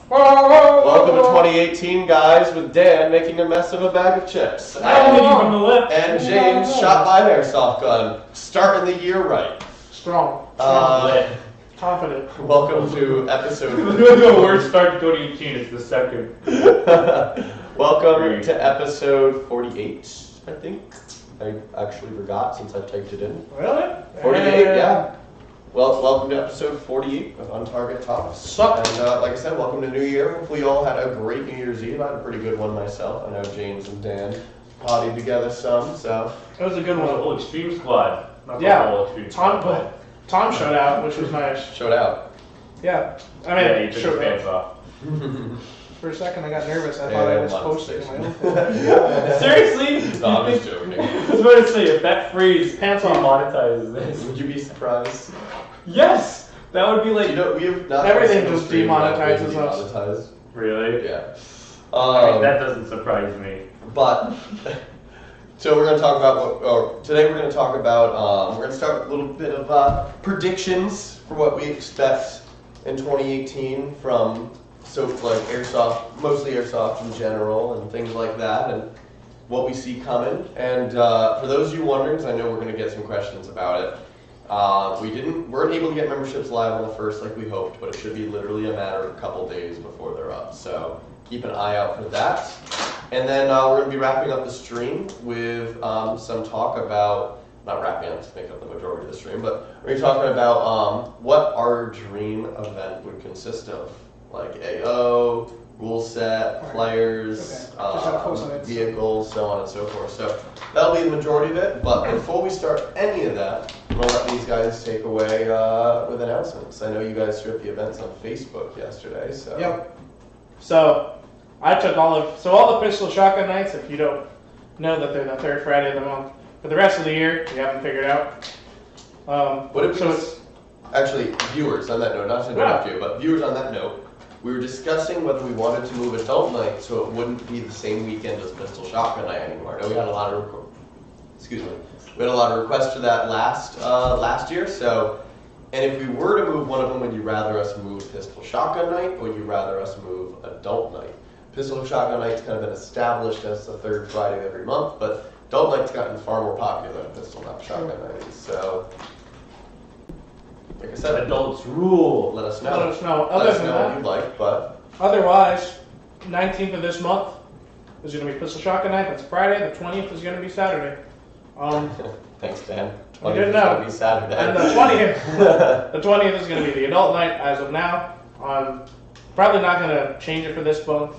Welcome to 2018, guys, with Dan making a mess of a bag of chips. And James shot by an airsoft gun. Starting the year right. Strong. Confident. Welcome to episode... The worst start to 2018 is the second. Welcome to episode 48, I think. I actually forgot since I typed it in. Really? 48, yeah. Well, welcome to episode 48 of On Target Talks. Sup? And like I said, welcome to New Year. Hopefully you all had a great New Year's Eve. I had a pretty good one myself. I know James and Dan potted together some, so... It was a good The one. whole Extreme Squad. Not the Yeah. whole Extreme Squad. Tom showed out, which was nice. Showed out. Yeah. I mean, Yeah, he took his showed pants out. off. For a second, I got nervous. I thought I was posting my own. Seriously? No, I'm just joking. I was about to say, if that phrase Pants off. demonetizes this. Would you be surprised? Yes! That would be like... You know, we have not Everything a single just stream without being demonetizes us. demonetized. Really? Yeah. I mean, that doesn't surprise me. But, so we're going to talk about, today we're going to talk about, we're going to start with a little bit of predictions for what we expect in 2018 from, so like Airsoft, mostly Airsoft in general and things like that, and what we see coming. And for those of you wondering, 'cause I know we're going to get some questions about it, weren't able to get memberships live on the 1st like we hoped, but it should be literally a matter of a couple days before they're up. So keep an eye out for that. And then we're going to be wrapping up the stream with some talk about, not wrapping up to make up the majority of the stream, but we're going to be talking about what our dream event would consist of. Like AO, rule set, players, vehicles, so on and so forth. So that'll be the majority of it, but before we start any of that, I'm going to let these guys take away with announcements. I know you guys threw up the events on Facebook yesterday, so... Yep. So, I took all the pistol shotgun nights, if you don't know that they're the third Friday of the month. For the rest of the year, we haven't figured out. Actually, viewers on that note, not to interrupt you, but viewers on that note, we were discussing whether we wanted to move adult night so it wouldn't be the same weekend as pistol shotgun night anymore. I know we had a lot of requests for that last year. So, and if we were to move one of them, would you rather us move pistol shotgun night, or would you rather us move adult night? Pistol shotgun night's kind of been established as the third Friday of every month, but adult night's gotten far more popular than pistol shotgun night. So, like I said, Adults rule. let us know. Let us know. Let us know what you'd like, but Otherwise, 19th of this month is going to be pistol shotgun night. That's Friday. The 20th is going to be Saturday. thanks, Dan. I didn't 20th is know. gonna be Saturday. And the 20th is going to be the adult night as of now. Probably not going to change it for this month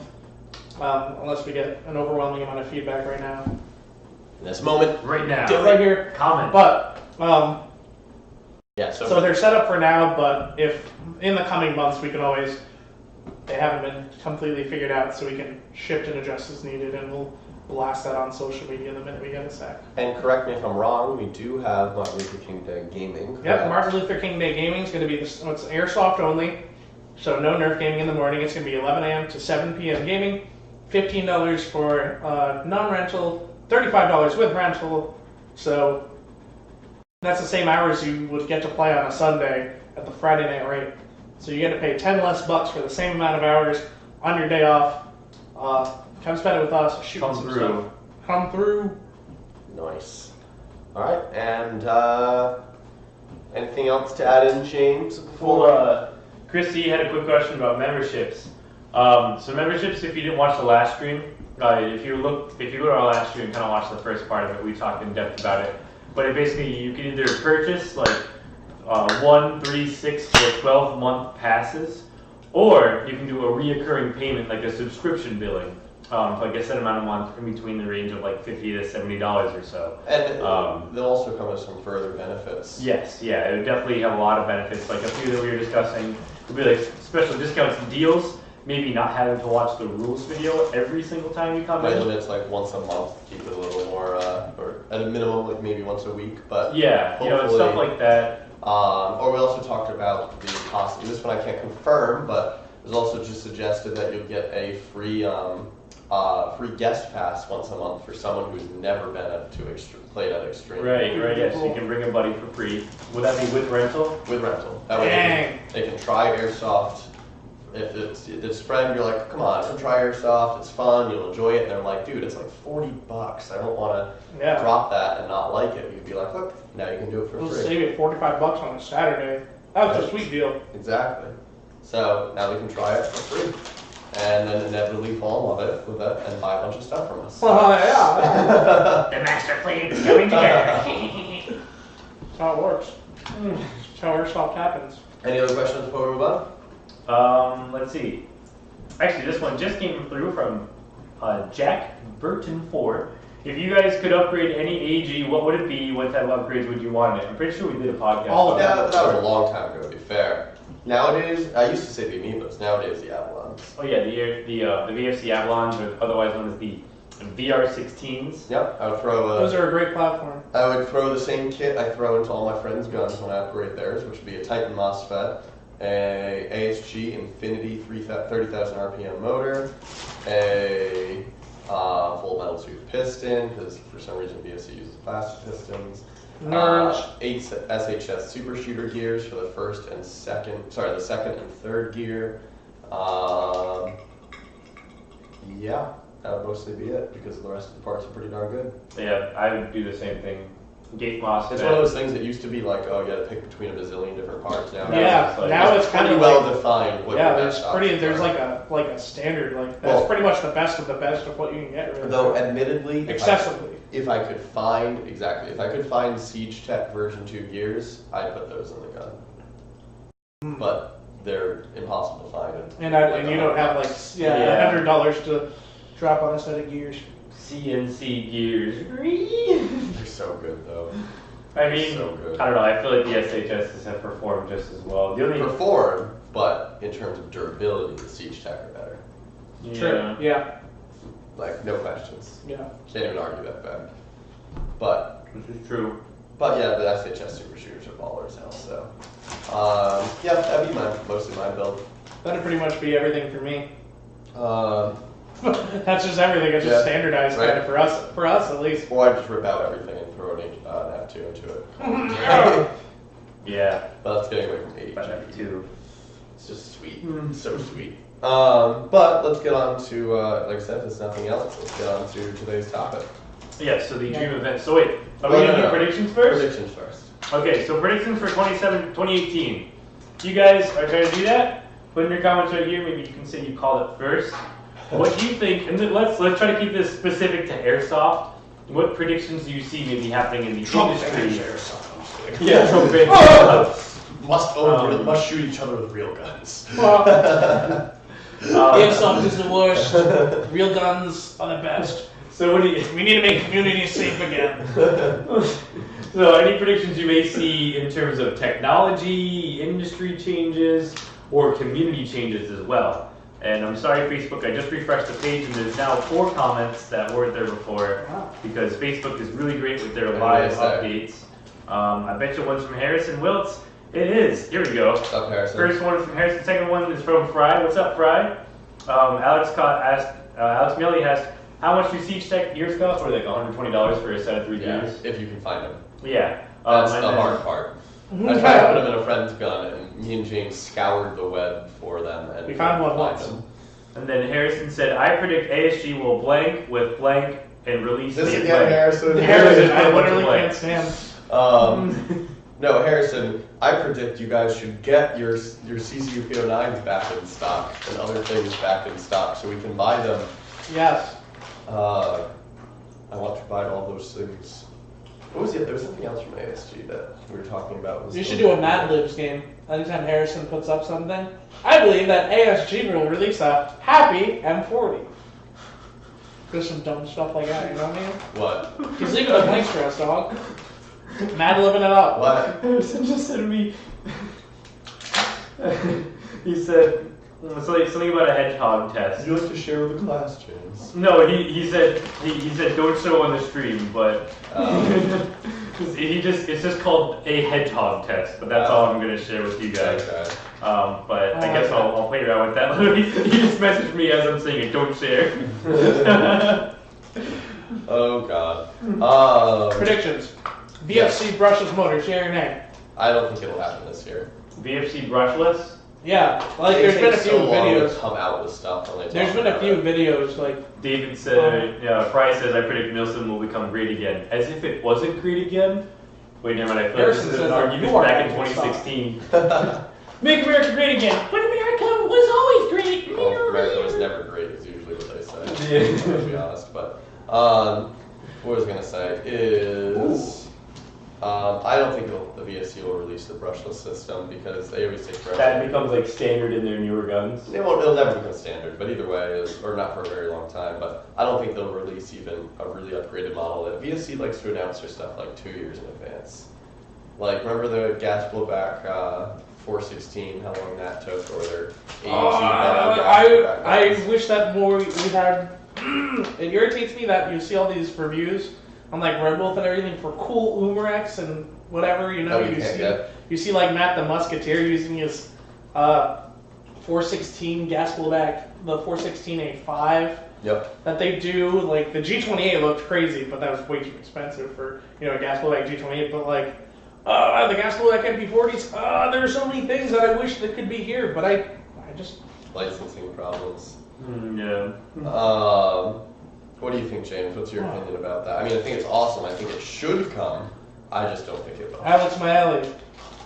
unless we get an overwhelming amount of feedback right now. In this moment, Right now. Right here. Comment. But yeah. so they're set up for now. But if in the coming months we can always, they haven't been completely figured out, so we can shift and adjust as needed, and we'll blast that on social media the minute we get a sec. And correct me if I'm wrong, we do have Martin Luther King Day Gaming. Correct? Yep, Martin Luther King Day Gaming is going to be it's Airsoft only, so no Nerf gaming in the morning. It's going to be 11 a.m. to 7 p.m. gaming, $15 for non-rental, $35 with rental. So that's the same hours you would get to play on a Sunday at the Friday night rate. So you get to pay 10 less bucks for the same amount of hours on your day off. Come spend it with us. Shoot Come some through. stuff. Come through. Nice. All right, and anything else to add in, James? Well, Christy had a quick question about memberships. So memberships, if you didn't watch the last stream, if you go to our last stream and kind of watch the first part of it, we talked in depth about it. But it basically, you can either purchase like 1, 3, 6, or 12-month passes, or you can do a reoccurring payment, like a subscription billing, for like a set amount a month in between the range of like $50 to $70 or so. And they'll also come with some further benefits. Yes, yeah, it would definitely have a lot of benefits. Like a few that we were discussing would be like special discounts and deals. Maybe not having to watch the rules video every single time you come My in. limit's like once a month, keep it a little more, or at a minimum, like maybe once a week. But Yeah, you know, and stuff like that. Or we also talked about the cost. This one I can't confirm, but it was also just suggested that you'll get a free guest pass once a month for someone who's never been played at Extreme. Right, yeah, so you can bring a buddy for free. Would that be with rental? With rental. That way they can try Airsoft if it's friend, you're like, come on, come try Airsoft, it's fun, you'll enjoy it. And they're like, dude, it's like $40. I don't want to drop that and not like it. You'd be like, look, now you can do it for We'll free. save you $45 on a Saturday. That's a sweet deal. Exactly. So now we can try it for free. And then inevitably fall in love with it and buy a bunch of stuff from us. Yeah. The master plan is coming together. That's how it works. That's how Airsoft happens. Any other questions before we move on? Let's see. Actually, this one just came through from Jack Burton 4. If you guys could upgrade any AG, what would it be? What type of upgrades would you want it? I'm pretty sure we did a podcast. That was a long time ago, to be fair. Nowadays, I used to say the Amoebas. Nowadays, the Avalons. Oh yeah, the VFC Avalons, or otherwise known as the VR16s. Yep, I would throw Those are a great platform. I would throw the same kit I throw into all my friends' guns when I upgrade theirs, which would be a Titan MOSFET, a ASG Infinity 30,000 RPM motor, a full metal tube piston, because for some reason VFC uses plastic pistons. Nerds. 8 SHS super shooter gears for the the second and third gear. Yeah, that would mostly be it because the rest of the parts are pretty darn good. Yeah, I would do the same thing. Gate MOSFET. It's one of those things that used to be like, oh, you got to pick between a bazillion different parts. Now, Now it's kind pretty of well like, defined. What yeah, your there's best pretty. options There's are. like a standard. Like that's pretty much the best of what you can get. Really. Though, admittedly, accessibly. If I could find Siege Tech version 2 gears, I'd put those in the gun. But they're impossible to find. And you don't have like $100 to drop on a set of gears. CNC gears. They're so good though. I mean, so good. I don't know. I feel like the SHSs have performed just as well. The only Perform, but in terms of durability, the Siege Tech are better. True. Yeah. Like no questions. Yeah. Can't even argue that fact. But which is true. But yeah, the SHS super shooters are baller as hell. So yeah, that'd be mostly my build. That'd pretty much be everything for me. Um, That's just everything. It's just standardized kind of for us. For us, at least. Or I just rip out everything and throw an F2 into it. Yeah. But that's getting away from AG. F2. It's just sweet. So sweet. But let's get on to, like I said, if there's nothing else, let's get on to today's topic. Yeah, so the dream event. So wait, are we going to do predictions first? Predictions first. Okay, so predictions for 2018. You guys are trying to do that? Put in your comments right here. Maybe you can say you called it first. What do you think? And then let's try to keep this specific to Airsoft. What predictions do you see maybe happening in the industry? Yeah, Trump bans Airsoft. Must shoot each other with real guns. Airsoft is the worst. Real guns are the best. So what do you? We need to make communities safe again. So any predictions you may see in terms of technology, industry changes, or community changes as well? And I'm sorry, Facebook, I just refreshed the page and there's now 4 comments that weren't there before because Facebook is really great with their live updates. I bet you one's from Harrison Wiltz. It is. Here we go. What's up, Harrison? First one is from Harrison. Second one is from Fry. What's up, Fry? Alex Milley asked, how much do Siege Tech gears cost? Or like $120 for a set of 3 gears? If you can find them. Yeah. That's the hard part. I tried to put them in a friend's gun, and me and James scoured the web for them, and we found one once. them. And then Harrison said, I predict ASG will blank with blank and release This the again, blank. Harrison. Harrison, I Harrison, literally blank. can't stand. No, Harrison, I predict you guys should get your CCUP09s back in stock and other things back in stock so we can buy them. Yes. I want to buy all those things. What was it? There was something else from ASG that we were talking about. You should do a Mad Libs game. Anytime Harrison puts up something, I believe that ASG will release a Happy M40. Just some dumb stuff like that, you know what I mean? What? He's leaving the blanks for us, dog. Mad living it up. What? Harrison just said to me, he said, something about a hedgehog test. You like to share with the class, James. No, he said don't show on the stream, but it's just called a hedgehog test. But that's all I'm gonna share with you guys. Okay. But I guess I'll play around with that. He just messaged me as I'm saying it. Don't share. Oh God. Predictions. VFC brushless motors, yeah or nay? I don't think it'll happen this year. VFC brushless. Yeah, like They there's take been a few so long to videos. come out with stuff when they There's talk been a about few it. videos like David said, Fry says, I predict Milson will become great again. As if it wasn't great again? Wait, never mind. I feel like this Harrison is says an that argument you are back in going to stop. 2016. Make America great again. But America was always great. Well, America was never great is usually what they say, Yeah. to be honest. But what I was going to say is I don't think the VSC will release the brushless system because they always take forever. That becomes like standard in their newer guns. It'll never become standard, but either way, or not for a very long time. But I don't think they'll release even a really upgraded model. VSC likes to announce their stuff like 2 years in advance. Like, remember the gas blowback 416, how long that took, or their AG I wish that more we had. It irritates me that you see all these reviews on like Red Wolf and everything for cool Umarex and whatever, you know. That we can't get. You see like Matt the Musketeer using his 416 gas blowback, the 416A5. Yep. That they do. Like the G28 looked crazy, but that was way too expensive for a gas blowback G28. But like the gas blowback MP40s, there are so many things that I wish that could be here, but I just Licensing problems. Yeah. What do you think, James? What's your opinion about that? I mean, I think it's awesome. I think it should come. I just don't think it will. Alex Maeli.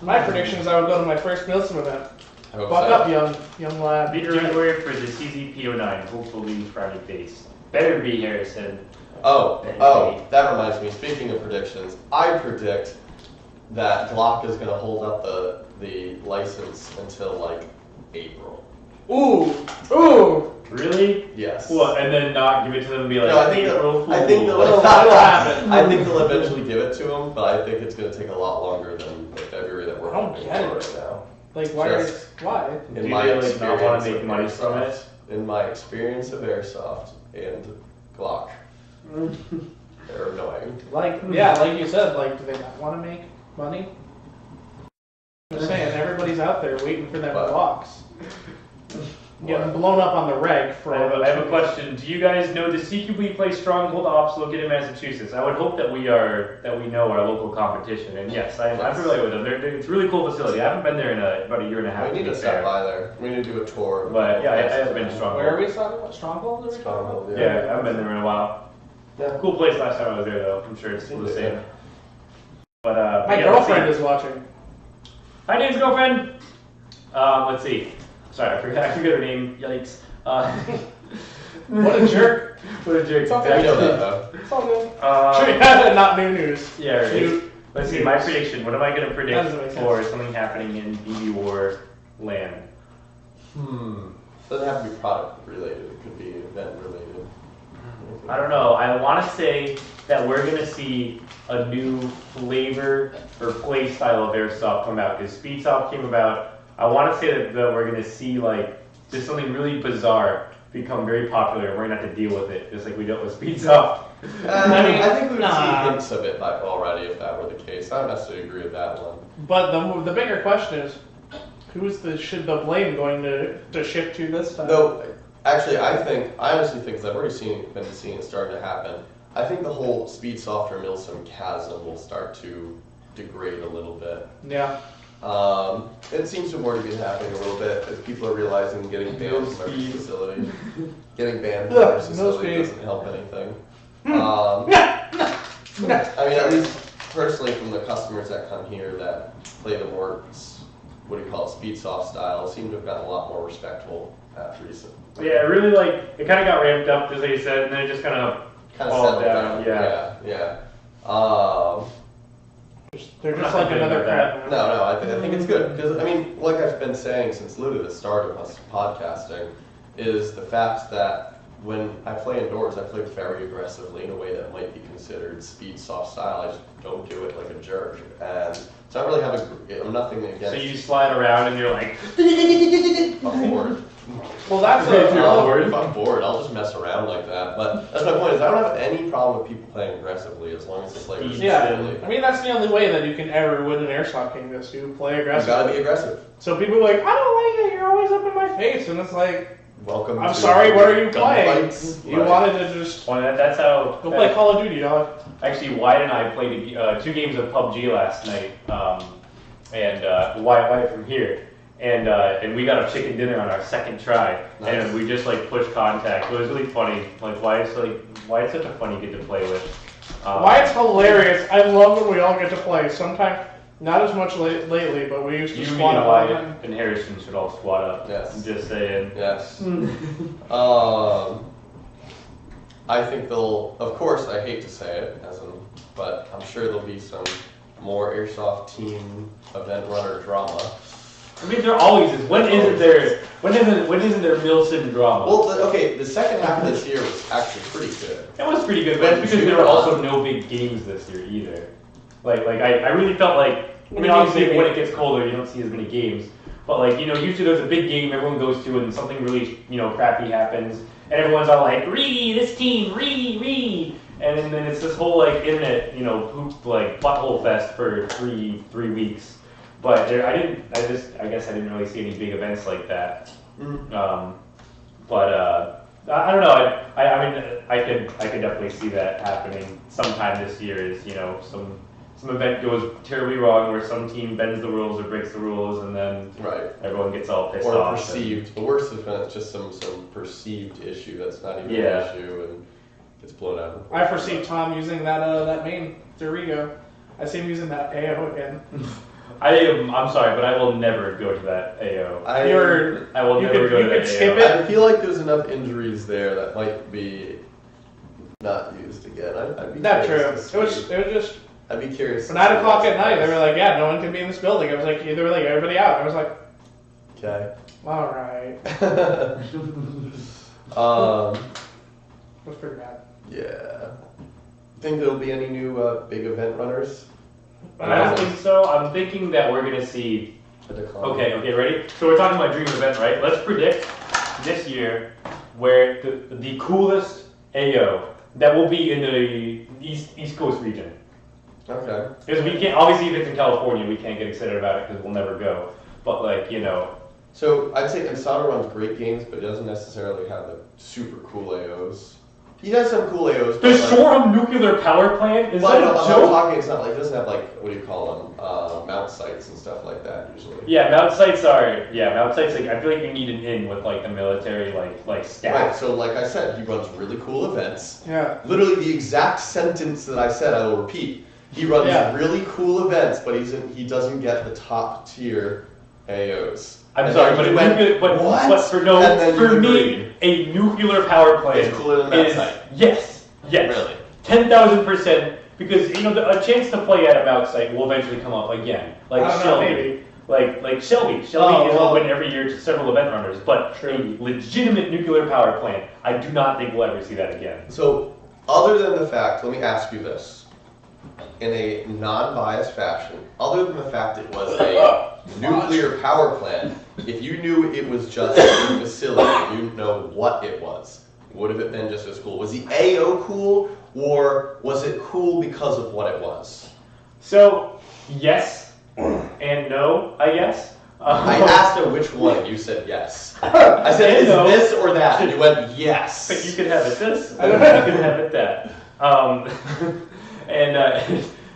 My prediction is I would go to my first Nielsen event. I hope Buck so. up, young lad. Mid-January for the CZP09, hopefully Friday face. Better be Harrison. Oh, that reminds me. Speaking of predictions, I predict that Glock is going to hold up the license until like April. Ooh. Really? Yes. What? And then not give it to them and be like, No, I think April I think Fool. they'll happen. I think they'll eventually give it to them, but I think it's going to take a lot longer than the February that we're I don't hoping get for it. right now. Like why? In Do my they, like, experience not wanna make of money from Airsoft, it? in my experience of Airsoft and Glock, they're annoying. Like you said, like do they not want to make money? I'm just saying, everybody's out there waiting for them But- blocks. Getting blown up on the reg for I have a question. Do you guys know the CQB play Stronghold Ops located in Massachusetts? I would hope that we know our local competition. And yes, I'm familiar with them. It's a really cool facility. I haven't been there in about a year and a half. We need to stop by there. We need to do a tour. But yeah, I haven't been to Stronghold. Where are we talking about? Stronghold? Are we talking about? Stronghold, Yeah, I haven't been there in a while. Yeah. Cool place last time I was there though. I'm sure it's still the same. But My yeah, girlfriend let's is watching. see. Hi, Dave's girlfriend. Let's see. Sorry, I forgot her name. Yikes. What a jerk. What a jerk. It's all We good. know that though. It's all good. Not new news. Yeah, right. New- Let's see, my prediction. What am I going to That predict doesn't make for sense. something happening in BB War land? Doesn't have to be product related. It could be event related. I don't know. I want to say that we're going to see a new flavor or play style of Airsoft come out because Speedsoft came about. I want to say that we're going to see like just something really bizarre become very popular and we're going to have to deal with it just like we dealt with Speedsoft. I think we would Nah. see hints of it already if that were the case. I don't necessarily agree with that one. But the bigger question is, should the blame going to shift to this time? No, actually, I honestly think, because I've already been seeing it starting to happen, I think the whole Speedsoft or Milsim chasm will start to degrade a little bit. Yeah. It seems to have already been happening a little bit as people are realizing getting banned from our facility. Getting banned from our facility doesn't help anything. I mean, at least personally from the customers that come here that play the more, Speedsoft style, seem to have gotten a lot more respectful after recent. Yeah, really like it kind of got ramped up, as I said, and then it just kind of Settled down. Yeah. They're I'm just not like another complaining about crap. No, I think it's good because I mean, like I've been saying since literally the start of us podcasting, is the fact that when I play indoors, I play very aggressively in a way that might be considered speed soft style. I just don't do it like a jerk, and so I really I'm nothing against. So you slide around and you're like, I'm bored. Well, that's If you're a, bored. If I'm bored, I'll just mess around like that. But that's my point. Is I don't have any problem with people playing aggressively as long as it's like yeah. I mean, that's the only way that you can ever win an airsoft game is to play You aggressive. gotta be aggressive. So people are like, I don't like it. You're always up in my face, and it's like, Welcome. I'm to sorry. What are you playing? gunfights. You Right. wanted to just well, that's how. go play Call of Duty, dog. Actually, Wyatt and I played 2 games of PUBG last night, and Wyatt from here. and we got a chicken dinner on our second try, Nice. and we just like pushed contact. It was really funny. Like Wyatt's such a funny kid to play with. Wyatt's hilarious. I love when we all get to play. Sometimes, not as much lately, but we used to You, squat and up on Wyatt, them. and Harrison should all squat up. Yes. I'm just saying. Yes. I think they'll, of course, I hate to say it, but I'm sure there'll be some more Airsoft team event runner drama. I mean, there always is. When isn't there Milson drama? Well, the second half of this year was actually pretty good. It was pretty good, but that's because there were also no big games this year either. I really felt like, I mean, obviously when it gets colder, you don't see as many games. But like, usually there's a big game everyone goes to and something really, crappy happens. And everyone's all like, this team, And then it's this whole like internet, poop, like butthole fest for three weeks. But I guess I didn't really see any big events like that. Mm-hmm. I don't know. I mean, I could definitely see that happening sometime this year. Is some event goes terribly wrong where some team bends the rules or breaks the rules, and then everyone gets all pissed or off. Perceived. The worst has been it's just some perceived issue that's not even an issue and gets blown out. I foresee Tom using that main Dorigo. I see him using that AO again. I'm sorry, but I will never go to that AO. I will never go to that skip AO. it. I feel like there's enough injuries there that might be not used again. I'd be Not true. curious to see. It was just I'd be curious. for 9 o'clock at night. They were like, "Yeah, no one can be in this building." I was like, "They were like, everybody out." I was like, Okay. "All right." It was pretty bad. Yeah. Think there'll be any new big event runners? I don't think so. I'm thinking that we're gonna see. A decline. Okay, ready? So we're talking about dream event, right? Let's predict this year where the coolest AO that will be in the East Coast region. Okay. Because we can't, obviously if it's in California, we can't get excited about it because we'll never go. But So I'd say Ensado runs great games, but he doesn't necessarily have the super cool AOs. He has some cool AOs. the Shoreham nuclear power plant? Is that a I'm joke? talking, it's not like, it doesn't have like, what do you call them, mount sites and stuff like that usually. Mount sites like, I feel like you need an in with like the military like staff. Right, so like I said, he runs really cool events. Yeah. Literally the exact sentence that I said, I will repeat. He runs really cool events, but he doesn't get the top tier AOs. I'm sorry, but for me, a nuclear power plant It's cooler than that is site. Yes, Really? 10,000%, because a chance to play at a mount site will eventually come up again, like I don't know, Shelby, maybe. like Shelby is open every year to several event runners, but a legitimate nuclear power plant, I do not think we'll ever see that again. So, other than the fact, let me ask you this. In a non-biased fashion, other than the fact it was a nuclear power plant, if you knew it was just a facility, you didn't know what it was, would have it been just as cool? Was the AO cool, or was it cool because of what it was? So, yes and no, I guess. I asked her which one, and you said yes. I said, is this or that? And you went, yes. But you could have it this, or you could have it that.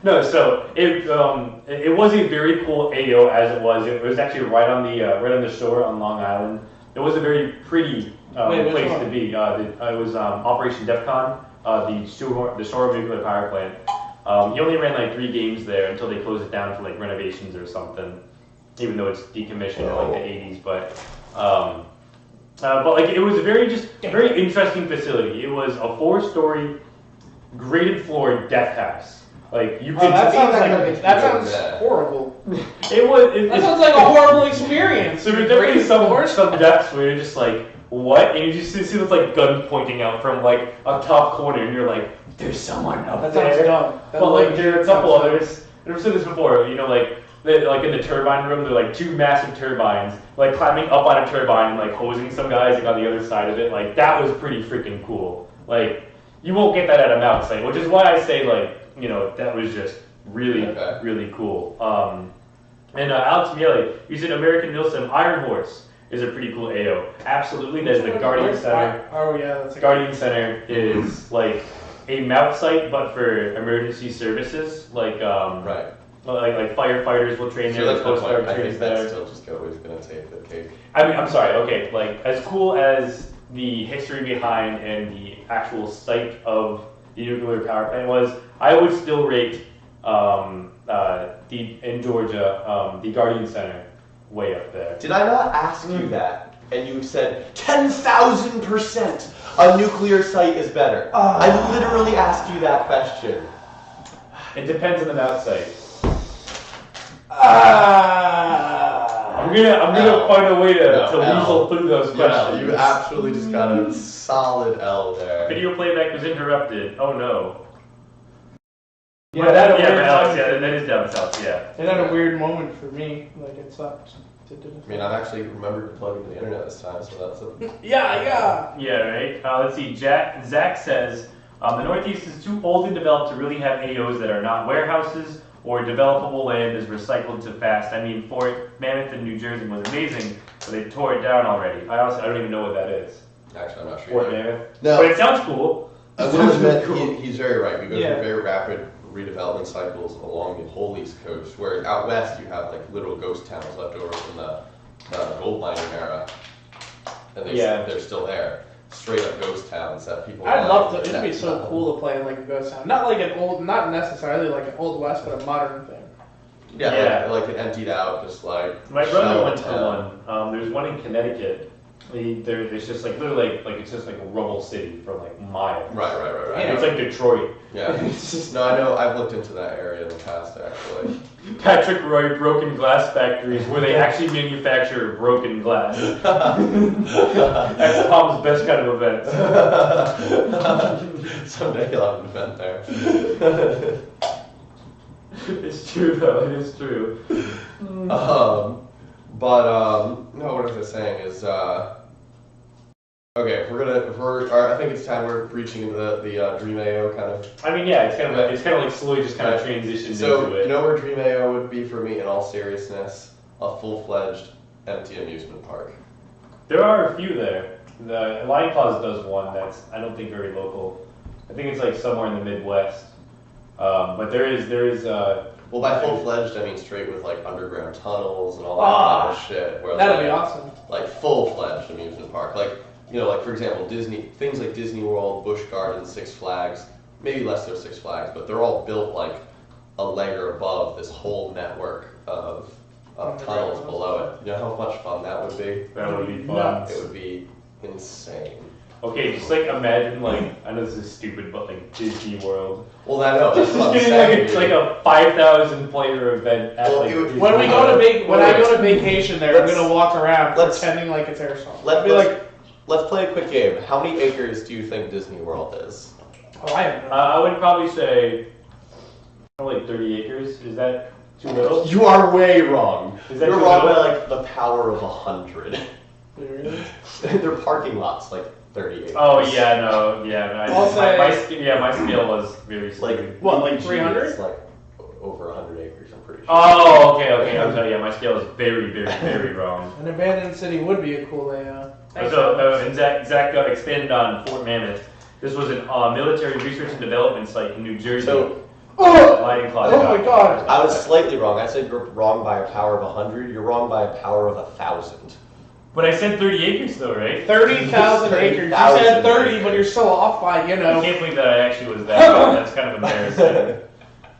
No, so it was a very cool AO as it was. It was actually right on the shore on Long Island. It was a very pretty place to be. It was Operation DEFCON, the Shore nuclear power plant. He only ran like 3 games there until they closed it down for like renovations or something. Even though it's decommissioned in like the 80s, but like it was a very interesting facility. It was a 4-story graded floor death house. Like you could. That sounds horrible. That sounds like a horrible experience. So there's definitely some deaths where you're just like, what? And you just see this like gun pointing out from like a top corner, and you're like, there's someone up there. That sounds dumb. But like there are a couple others. I've said this before. Like in the turbine room, there are like 2 massive turbines, like climbing up on a turbine and like hosing some guys like on the other side of it. Like that was pretty freaking cool. Like you won't get that at a mount site, which is why I say like that was just really really cool. And Alex Miele, you said American Milsim Iron Horse is a pretty cool AO. Absolutely, there's the Guardian Center. Oh yeah, that's Guardian Center is like a mount site, but for emergency services, like Like firefighters will train there. That's Coast the Guard point. I trains think that's there. still just always gonna take the cake. I mean, I'm sorry. Okay, like as cool as the history behind and the actual site of the nuclear power plant was, I would still rate in Georgia the Guardian Center way up there. Did I not ask you that? And you said 10,000% a nuclear site is better. I literally asked you that question. It depends on the mount site. Ah. I'm gonna find a way to weasel through those Yeah, questions. you absolutely just got a solid L there. Video playback was interrupted. Oh no. Yeah, that Alex, yeah, that is down south. Yeah. It had a weird moment for me. Like it sucked. I mean, I've actually remembered to plug into the internet this time, so that's a... Yeah. Yeah, right. Let's see. Zach says the Northeast is too old and developed to really have AOs that are not warehouses or developable land is recycled too fast. I mean, Fort Mammoth in New Jersey was amazing, but they tore it down already. I don't even know what that is. Actually, I'm not sure. Fort either. Mammoth. No. But it sounds cool. I will admit, he's very right. We go Yeah. through very rapid redevelopment cycles along the whole East Coast, where out west you have like little ghost towns left over from the gold mining era, and they're still there. Straight up ghost towns that people. I'd love to. It'd be so cool to play in like a ghost town. Not like an old, not necessarily like an old west, but a modern thing. Yeah. Like an emptied out, just like. My brother shell went to town. one. There's one in Connecticut. There's just like literally like it's just like a rubble city for like miles. Right. Yeah. It's like Detroit. Yeah. No, I know. I've looked into that area in the past, actually. Patrick Roy Broken Glass Factories, where they actually manufacture broken glass. That's Tom's best kind of event. Someday he'll have an event there. It's true though. It is true. No, what was I saying is, okay, I think it's time we're reaching into the Dream AO kind of. I mean, yeah, it's kind of like slowly just kind of transitions So, into it. you know where Dream AO would be for me in all seriousness? A full-fledged empty amusement park. There are a few there. The Lion Claws does one that's I don't think very local. I think it's like somewhere in the Midwest. But there is. Well, by full-fledged, I mean straight with like underground tunnels and all that kind of shit. Where That'd be awesome. Like full-fledged amusement park. Like, you know, like for example, things like Disney World, Busch Gardens, Six Flags, maybe less so Six Flags, but they're all built like a layer above this whole network of tunnels below it. You know how much fun that would be? That would be fun. Nuts. It would be insane. Okay, just like imagine like I know this is stupid, but like Disney World. Well, I know. That's Just what I'm getting saying. like a 5,000 player event at Well, like it would- Disney When I World. go to vacation there, I'm gonna walk around pretending like it's Airsoft. Let's play a quick game. How many acres do you think Disney World is? Oh, I don't know. I would probably say like 30 acres. Is that too little? You are way wrong. Is that You're too wrong by little? like the power of 100. Really? Their parking lots like 30 acres. Oh yeah, no, yeah. I'll say- my scale was very Like stupid. What, like PG 300? is like over 100 acres. I'm pretty sure. Oh, okay. I'm sorry. Yeah, my scale is very, very, very wrong. An abandoned city would be a cool layout. And Zach expanded on Fort Mammoth. This was a military research and development site in New Jersey. So Lion Claw. Oh my God. I was slightly wrong. I said you're wrong by a power of 100. You're wrong by a power of 1,000. But I said 30 acres though, right? 30,000 acres. You 30,000 said 30, acres. but you're still off by, I can't believe that I actually was that. That's kind of embarrassing.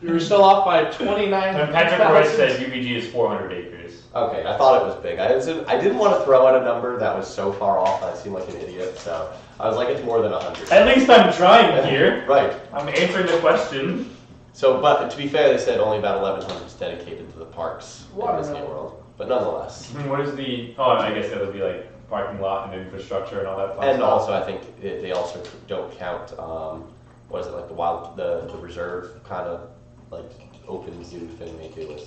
you were still off by 29. And Patrick Royce said UVG is 400 acres. Okay, I thought it was big. I didn't want to throw out a number that was so far off that I seemed like an idiot, so I was like, it's more than 100. At least I'm trying here. Right. I'm answering the question. So, but to be fair, they said only about 1,100 is dedicated to the parks in Water Disney melon. World. But nonetheless. What is the? Oh, I guess that would be like parking lot and infrastructure and all that. Fun And stuff. also, I think they also don't count, what is it, like the reserve kind of like open zoo thing they do as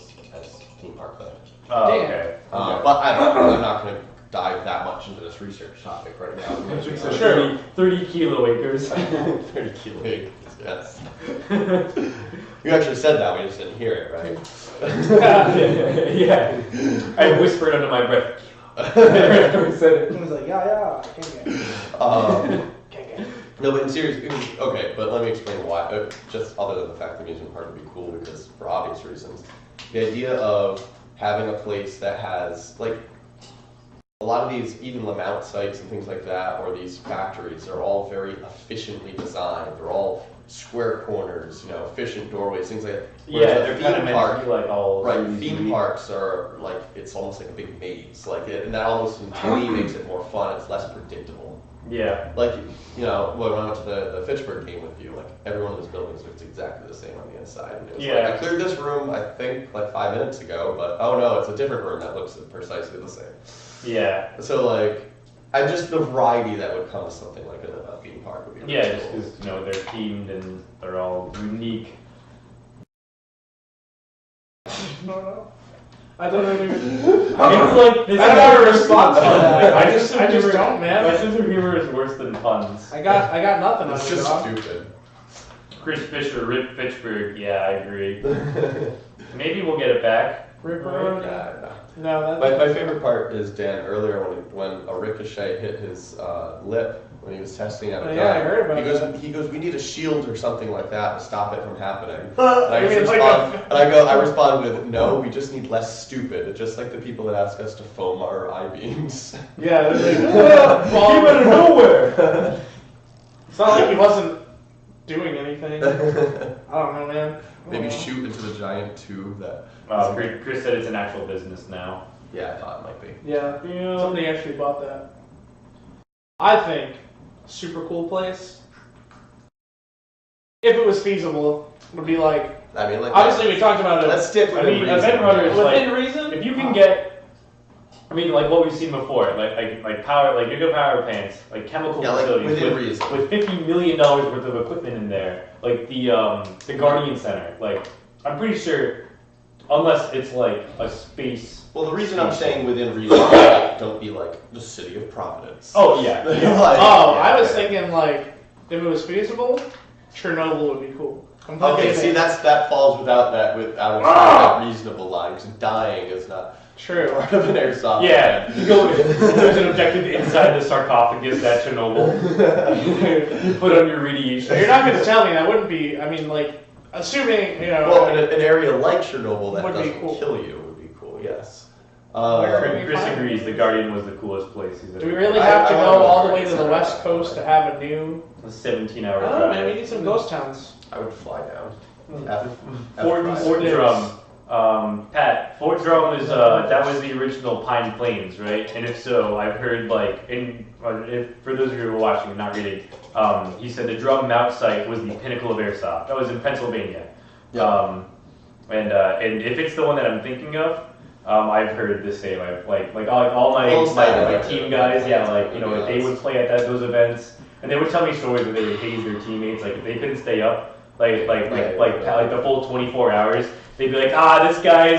theme park land. Oh, Damn. okay. But I'm not going to dive that much into this research topic right now. So Sure. 30 kilo acres. 30 kilo acres, yes. You actually said that, we just didn't hear it, right? Yeah. I whispered under my breath. He was like, yeah, I can't get it. Um, Can't get it. No, but in serious, okay, but let me explain why. Just other than the fact the amusement park would be cool because for obvious reasons. The idea of having a place that has, like, a lot of these, even Lamount sites and things like that, or these factories, are all very efficiently designed. They're all square corners, you know, efficient doorways, things like that. Yeah, they're kind of meant to be like all right. Theme parks are like, it's almost like a big maze, like, and that almost to me makes it more fun. It's less predictable. Yeah. Like, you know, when I went to the Fitchburg game with you, like, every one of those buildings looks exactly the same on the inside. And it was like, I cleared this room, I think, like 5 minutes ago, but oh no, it's a different room that looks precisely the same. Yeah. So, like, just the variety that would come to something like a theme park would be really just cool. because, you know, they're themed and they're all unique. No. I don't know. It's like this. I don't have a response to that. I I just don't, man. My sense of humor is worse than puns. I got nothing on It's you, just dog. stupid. Chris Fisher, Rip Fitchburg. Yeah, I agree. Maybe we'll get it back. Rip Nah, Road. nah. No, My favorite part is, Dan, earlier when a ricochet hit his lip when he was testing out a gun. Yeah, I heard about He goes, we need a shield or something like that to stop it from happening. And I I respond with, no, we just need less stupid. Just like the people that ask us to foam our I-beams. Yeah, they're like, Came out of nowhere. It's not like he wasn't doing anything. I don't know, man. Maybe shoot into the giant tube that... Chris said it's an actual business now. Yeah, I thought it might be. Yeah, somebody actually bought that. I think super cool place. If it was feasible, would be like. I mean, like, obviously, we talked about it. let's stick I within mean, reason. event runners, Within like, reason? if you can get, I mean, like what we've seen before, like power, like nuclear power plants, like chemical facilities within reason. with $50 million worth of equipment in there, like the Guardian Center. Like, I'm pretty sure, unless it's like a space. Well, the reason I'm saying within reason is like, don't be like the city of Providence. Oh yeah. Like, I was thinking like if it was feasible, Chernobyl would be cool. Okay, see that falls without that reasonable line because dying is not true. part of an airsoft. Yeah, you go. There's an objective inside the sarcophagus at Chernobyl. You put on your radiation. You're not going to tell me that wouldn't be. I mean, like assuming you know. Well, in an area like Chernobyl that Would be doesn't cool. kill you would be cool. Yes. Chris agrees. The Guardian was the coolest place he's ever. Do we really have to go all the way to the west coast to have a new? A 17-hour I don't know, drive. man. We need some ghost towns. I would fly down. Fort Drum. Pat, Fort Drum is that was the original Pine Plains, right? And if so, I've heard like for those of you who are watching and not reading, he said the Drum Mount site was the pinnacle of airsoft. That was in Pennsylvania. Yeah. And if it's the one that I'm thinking of, I've heard the same. I've like all my team guys, yeah, like you know they would play at those events, and they would tell me stories where they would haze their teammates, like if they couldn't stay up, like the full 24 hours, they'd be like, this guy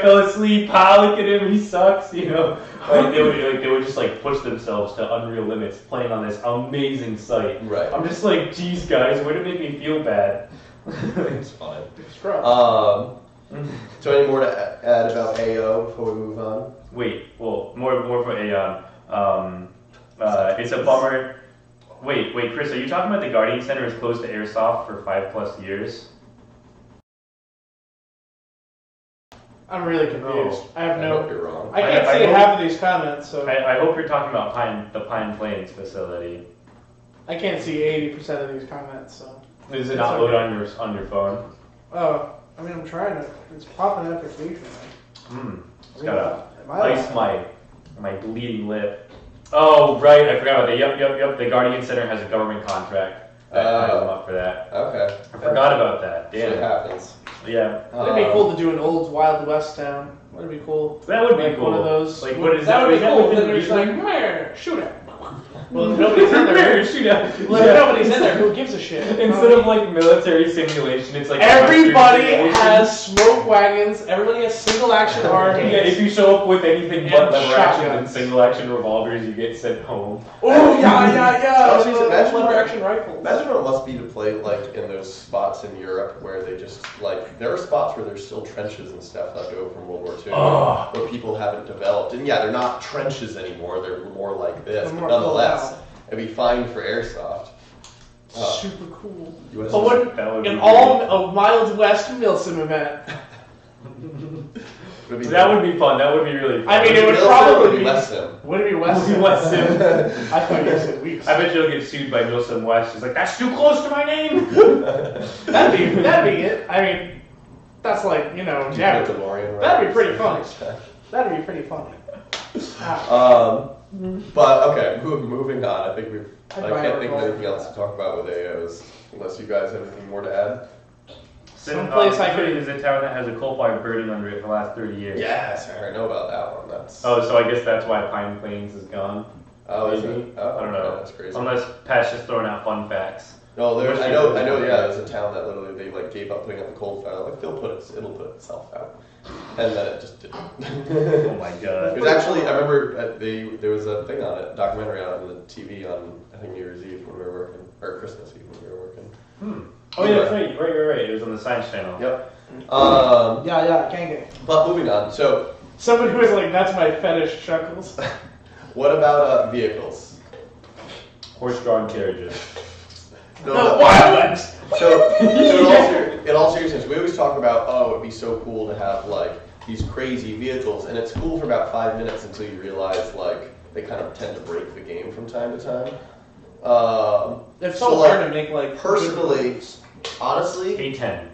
fell asleep, look at him, he sucks, you know. Like they would just like push themselves to unreal limits, playing on this amazing site. Right. I'm just like, geez, guys, way to make me feel bad. It's fine. It's rough. So any more to add about AO before we move on? Wait, well, more for Aeon. It's a bummer. Wait, Chris, are you talking about the Guardian Center is closed to airsoft for 5+ years? I'm really confused. I have I hope no. you're wrong. I can't I see hope- half of these comments, so I hope you're talking about the Pine Plains facility. I can't see 80% of these comments. So. Does it It's not okay. load on your phone? Oh, I mean, I'm trying to. It's popping up occasionally. It's got Am a I ice my bleeding lip. Oh right, I forgot about that. Yep. The Guardian Center has a government contract. I am up for that. Okay. I forgot about that. Shit Damn. happens. Yeah. It'd be cool to do an old Wild West town. That'd be cool. That would be Like cool. one of those. Like what is that? Would Is be that cool. within Then there's reason? like, "Meh, shoot it." Well, if nobody's in there. Shoot out. Well, if nobody's in there, who gives a shit? Instead of like military simulation, it's like Everybody Western simulation. has smoke wagons. Everybody has single action arms. Yeah, if you show up with anything but And lever action and shotguns. single action revolvers, you get sent home. Oh yeah. Imagine- Those lever action rifles. Imagine what it must be to play like in those spots in Europe where they just like there are spots where there's still trenches and stuff left over from World War II Ugh. where people haven't developed. And yeah, they're not trenches anymore. They're more like this, They're but more nonetheless, full it'd be fine for airsoft. Super cool. US But what, That would be an great. all a Wild West Milsim event. Would be That would be fun. That would be really fun. I mean, it would Milsim probably be be. West Sim. Would it be West? Would it be West Sim? I thought you said Weeks. I bet you'll get sued by Milsim West. She's like, that's too close to my name. That'd be it. I mean, that's like, you know, yeah. That'd be pretty funny. That'd be pretty funny. But okay, moving on. I think I I'd buy can't a think of revolver. anything else to talk about with AOs, unless you guys have anything more to add. Someplace I could- is a town that has a coal fire burning under it for the last 30 years. Yes, I know about that one. That's Oh, so I guess that's why Pine Plains is gone. is maybe? it? Oh, I don't know. That's crazy. Unless Pat's just throwing out fun facts. No, Wish I you know. could- Yeah, there's a town that literally they like gave up putting out the coal fire. Like it'll put itself out, and then it just didn't. Oh my god. It was actually, I remember there was a thing on it, documentary on it on the TV on, I think, New Year's Eve when we were working, or Christmas Eve when we were working. Oh yeah, that's right. Right. It was on the Science Channel. Yep. Yeah, can't get. But moving on, so Someone who was like, that's my fetish chuckles. what about vehicles? Horse-drawn carriages. The violence! So in all seriousness, we always talk about, oh, it'd be so cool to have like these crazy vehicles, and it's cool for about 5 minutes until you realize like they kind of tend to break the game from time to time. It's So, so like, hard to make like. personally, honestly, A10.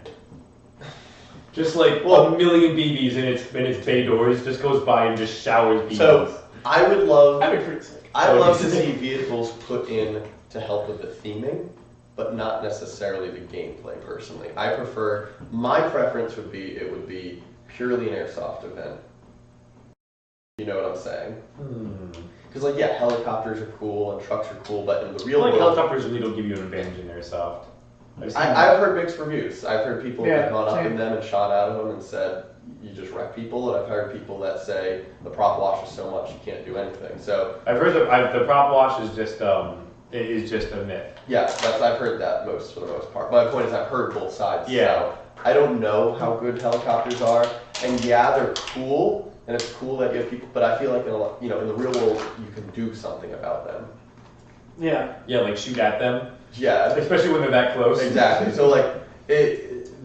Just like a million BBs in its bay doors just goes by and just showers BBs. so I would love. That'd be pretty sick. I would love to see vehicles put in to help with the theming, but not necessarily the gameplay personally. My preference would be, it would be purely an Airsoft event. You know what I'm saying? Because like, yeah, helicopters are cool and trucks are cool, but in the real like world, helicopters really don't give you an advantage in Airsoft. I've heard mixed reviews. I've heard people that Yeah, have gone up same. in them and shot out of them and said, you just wreck people, and I've heard people that say the prop wash is so much you can't do anything. So I've heard the prop wash is just a myth. yeah, I've heard that for the most part. My point is I've heard both sides. Yeah. So I don't know how good helicopters are, and yeah, they're cool, and it's cool that you have people, but I feel like in the real world you can do something about them. Yeah. Yeah, like shoot at them, Yeah, especially when they're that close. exactly. So like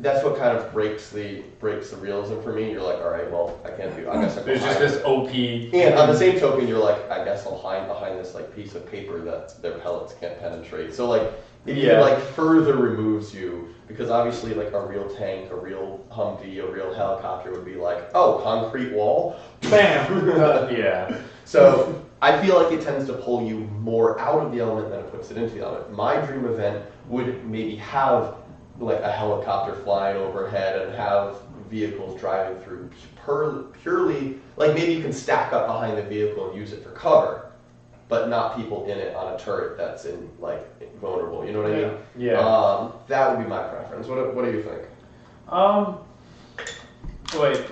that's what kind of breaks the realism for me. You're like, all right, well, I guess I There's just this OP. And on the same token, you're like, I guess I'll hide behind this like piece of paper that their pellets can't penetrate. So like, it even like further removes you, because obviously like a real tank, a real Humvee, a real helicopter would be like, oh, concrete wall, Bam. Yeah. So I feel like it tends to pull you more out of the element than it puts it into the element. My dream event would maybe have like a helicopter flying overhead and have vehicles driving through purely, like maybe you can stack up behind the vehicle and use it for cover, but not people in it on a turret that's vulnerable. You know what I mean? Yeah. That would be my preference. What do you think? Wait.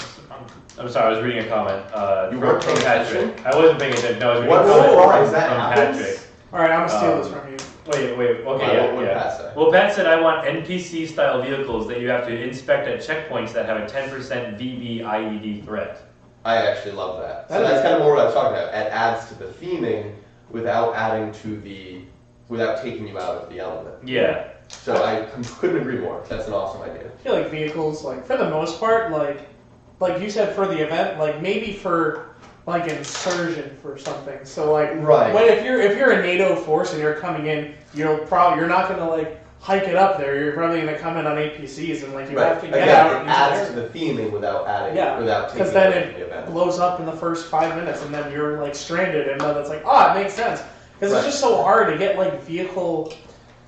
I'm sorry. I was reading a comment. You weren't from paying Patrick. attention? I wasn't paying attention. No, I was reading What a comment surprise that from happens? Patrick. Alright, I'm gonna steal this from you. Wait. Okay. What did Pat say? Well, Pat said I want NPC-style vehicles that you have to inspect at checkpoints that have a 10% VB IED threat. I actually love that. So that's kind of more what I was talking about. It adds to the theming without taking you out of the element. Yeah. So I couldn't agree more. That's an awesome idea. I feel like vehicles, like for the most part, like you said for the event, like maybe for like insurgent for something. So like, Right. But if you're a NATO force and you're coming in, you're not gonna like hike it up there. You're probably gonna come in on APCs and like you have to get out. It into adds to there. the theming without Yeah, taking because it then out of the it event. blows up in the first 5 minutes, and then you're like stranded, and then it's like, it makes sense. Because Right. it's just so hard to get like vehicle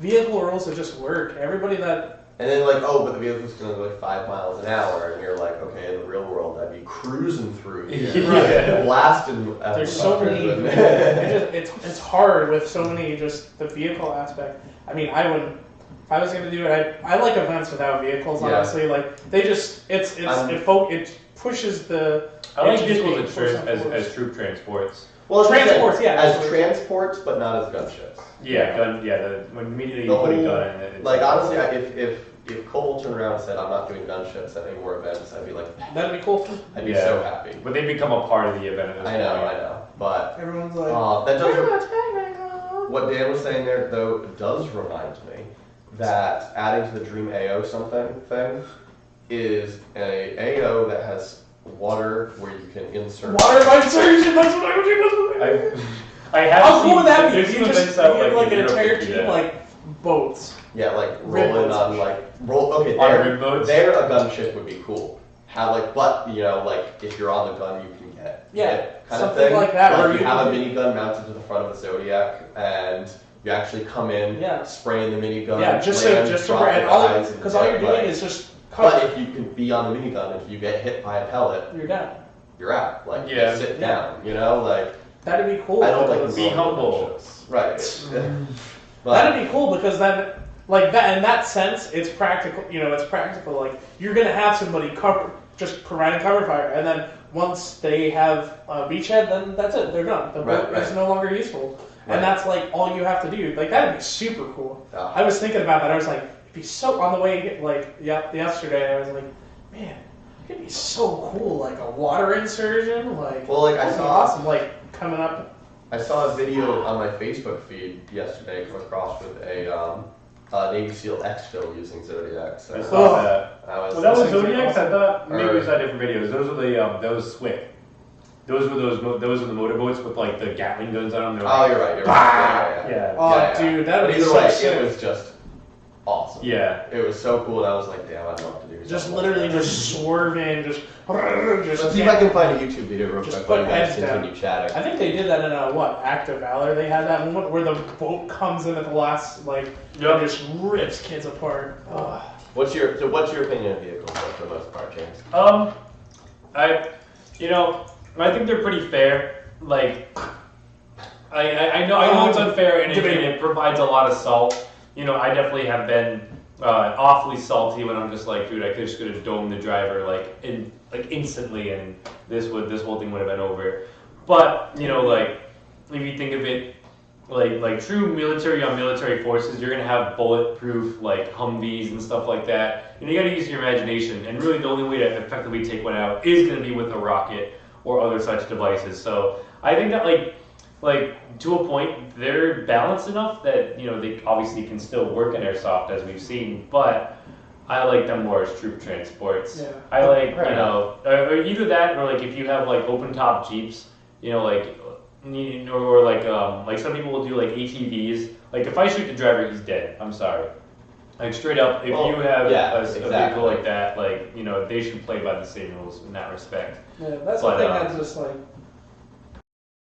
rules to just work. Everybody that And then like, oh, but the vehicle's going to go like 5 miles an hour, and you're like, okay, in the real world, I'd be cruising through here, Yeah. blasting. there's so many. It's hard with so many just the vehicle aspect. I mean, I would. If I was gonna do it, I like events without vehicles. Yeah. Honestly, like they just it pushes the. I like edges vehicles being pushed up forward. as troop transports. Well, Transports, yeah, as absolutely. transports, but not as gunships. Yeah, gun. Yeah, when immediately you The put a whole- gun in it. Like honestly, if Cole turned around and said, I'm not doing gunships at any more events, I'd be like, That'd be cool. I'd be so happy. But they become a part of the event at this I know, but Everyone's like, that does. what Dan was saying there, though, does remind me that adding to the Dream AO something thing is a AO that has water where you can insert. Water by insertion. That's what I would do. I have How seen cool would that be there's if you some just events out, had like in an Europe entire that do team that. like boats? Yeah, like Red rolling boats. on like roll. Okay, On boats. there a gunship would be cool. Have like, but you know, like if you're on the gun, you can get hit kind of something thing. like that. Like Where you have a minigun mounted to the front of the Zodiac, and you actually come in, spraying the minigun. Yeah, just land, to drop and the all guys, and because all you're doing like, is just But cover. if you can be on the minigun, if you get hit by a pellet, You're down. you're out. Like Yeah. you sit down, you know, like That'd be cool. I don't like because- Be humble. right. But That'd be cool because then, like that in that sense, it's practical. You know, it's practical. Like you're gonna have somebody just providing cover fire, and then once they have a beachhead, then that's it. They're done. The boat is no longer useful, Right. and that's like all you have to do. Like that'd be super cool. Yeah. I was thinking about that. I was like, it'd be so on the way. Like yesterday, I was like, man, it'd be so cool. Like a water insertion. Like Well, like, I that'd be saw- awesome. Like coming up. I saw a video on my Facebook feed yesterday come across with a Navy SEAL exfil using Zodiac. So I saw that. I was Well, that was Those things are Zodiacs. I thought maybe Or- we saw different videos. Those were those Swift. Those were the motorboats with like the Gatling guns on them. They were Oh, like, you're right. You're Bah! right. Yeah. Oh, Yeah, yeah. dude, that But would be either so way, sick. it was just awesome. Yeah. It was so cool, and I was like, damn, I don't know what to do. Just something literally like that. just swerving, just Let's see if I can find a YouTube video real Just quick put while you guys heads down. continue chatting. I think they did that in Act of Valor. They had that moment where the boat comes in at the last, like, Yep. and just rips kids apart. Ugh. What's your opinion of vehicles for the most part, James? I think they're pretty fair. Like, I know it's unfair and it provides a lot of salt. You know, I definitely have been awfully salty when I'm just like, dude, I just could have domed the driver instantly, and this whole thing would have been over. But you know, like if you think of it, like true military on military forces, you're gonna have bulletproof like Humvees and stuff like that, and you gotta use your imagination. And really, the only way to effectively take one out is gonna be with a rocket or other such devices. So I think that like to a point, they're balanced enough that you know they obviously can still work in airsoft as we've seen, but I like them more as troop transports. Yeah. I like Right. you know or either that or like if you have like open top Jeeps, you know or like some people will do like ATVs. Like if I shoot the driver, he's dead. I'm sorry. Like straight up, if Well, you have yeah, a exactly. vehicle like that, like you know they should play by the same rules in that respect. Yeah, that's But, the thing that's just like,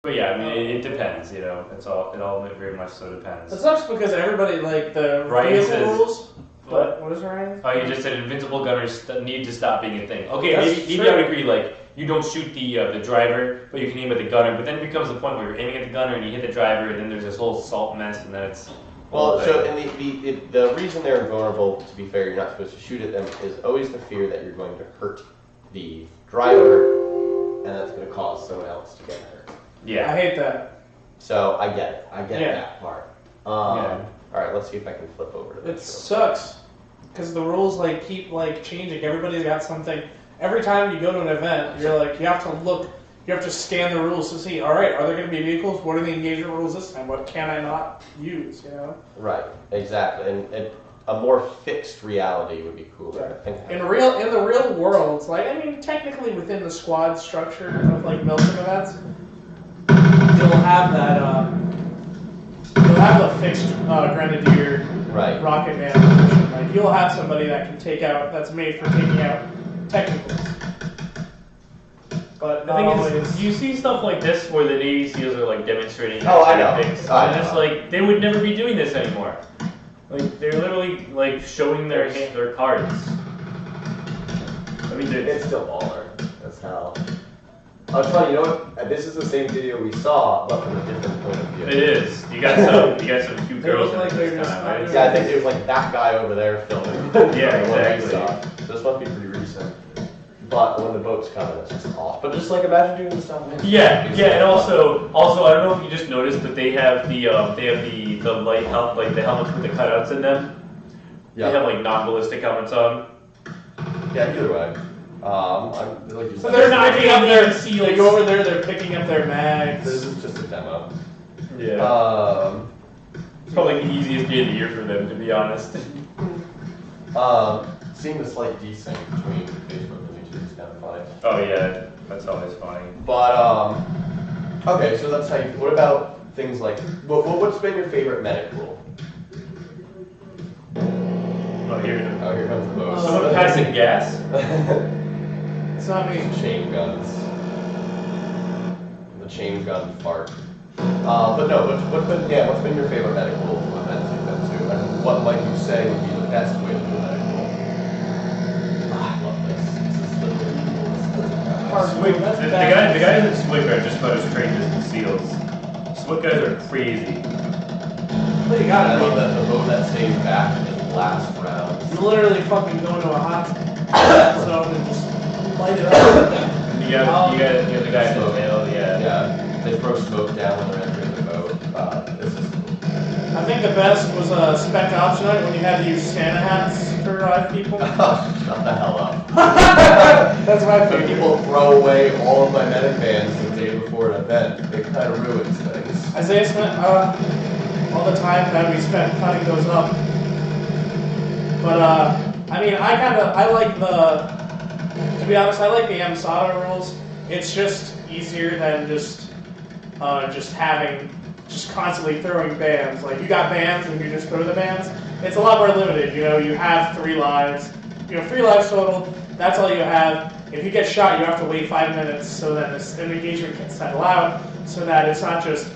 But yeah, I mean it depends. You know, it all very much so depends. it sucks because everybody, like, the Ryan vehicle says- rules. What? What is Ryan? Oh, you just said invincible gunners need to stop being a thing. Okay, That's maybe true. I would agree. Like you don't shoot the driver, but you can aim at the gunner. But then it becomes the point where you're aiming at the gunner and you hit the driver, and then there's this whole salt mess, and then it's Well, so and the reason they're invulnerable, to be fair, you're not supposed to shoot at them, is always the fear that you're going to hurt the driver, and that's going to cause someone else to get hurt. yeah. I hate that. So I get it. I get Yeah. that part. Yeah. All right, let's see if I can flip over to It this. sucks because the rules like keep like changing. Everybody's got something. Every time you go to an event, you're like you have to look. You have to scan the rules to see. All right, are there going to be vehicles? What are the engagement rules this time? What can I not use? You know. Right, exactly, and a more fixed reality would be cooler. I think. In the real world, like I mean, technically within the squad structure of like military events, you'll have that. You'll have a fixed grenadier Right. rocket man position. Like you'll have somebody that can take out. That's made for taking out technicals. But The not thing always. is, you see stuff like this where the Navy SEAls are like demonstrating Oh, I kind of know. things. I I'm know. just like they would never be doing this anymore. Like they're literally like showing their cards. I mean, It's still baller. That's how. I was funny, you know what? This is the same video we saw, but from a different point of view. it is. You got some cute They girls look in like it they're this just time, not right? doing Yeah, I think it was like that guy over there filming. Yeah, What we exactly. saw. So this must be pretty recent. But when the boat's coming, it's just off. But just like imagine doing this stuff. Yeah, and also I don't know if you just noticed, but they have the light helmet, like the helmets with the cutouts in them. They have like non-ballistic helmets on. Yeah, either way. I'm like you So said, they're not picking up their seals. They go over there. They're picking up their mags. This is just a demo. Yeah. It's probably like the easiest day of the year for them, to be honest. Seeing the slight desync between Facebook and YouTube is kind of funny. Oh yeah, that's always funny. But okay, so that's how you. What about things like what's been your favorite medic rule? Oh, here Comes the most. someone passing gas? It's not me. Chain guns. The chain gun fart. But no, what's been your favorite medic rule from events you've been to? And what might you say would be the best way to do a medic rule? I love this. The guys at Swick are just about as trained as the SEALs. Swick guys are crazy. What do you I got? love that the boat that stays back in the last round. You literally fucking go into a hot zone and just light it up. You got the guys in the middle, yeah. Yeah, they throw smoke down when they're entering the boat. It's just I think the best was Spec Ops night when you had to use Santa hats to revive people. shut the hell up. That's my When favorite. people throw away all of my medic bands the day before an event, it kind of ruins things. Isaiah spent all the time that we spent cutting those up. But I mean, I like to be honest, I like the MSADA rules. It's just easier than just constantly throwing bands. Like you got bands and you just throw the bands. It's a lot more limited. You know, you have 3 lives. You know, 3 lives total. That's all you have. If you get shot, you have to wait 5 minutes so that an engagement can settle out, so that it's not just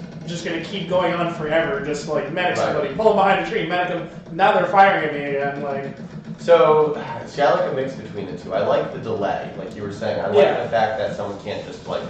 going to keep going on forever. Just like medic somebody, pull them behind a tree, medic them. Now they're firing at me again. Like. So, see, I like a mix between the two. I like the delay, like you were saying. I like the fact that someone can't just put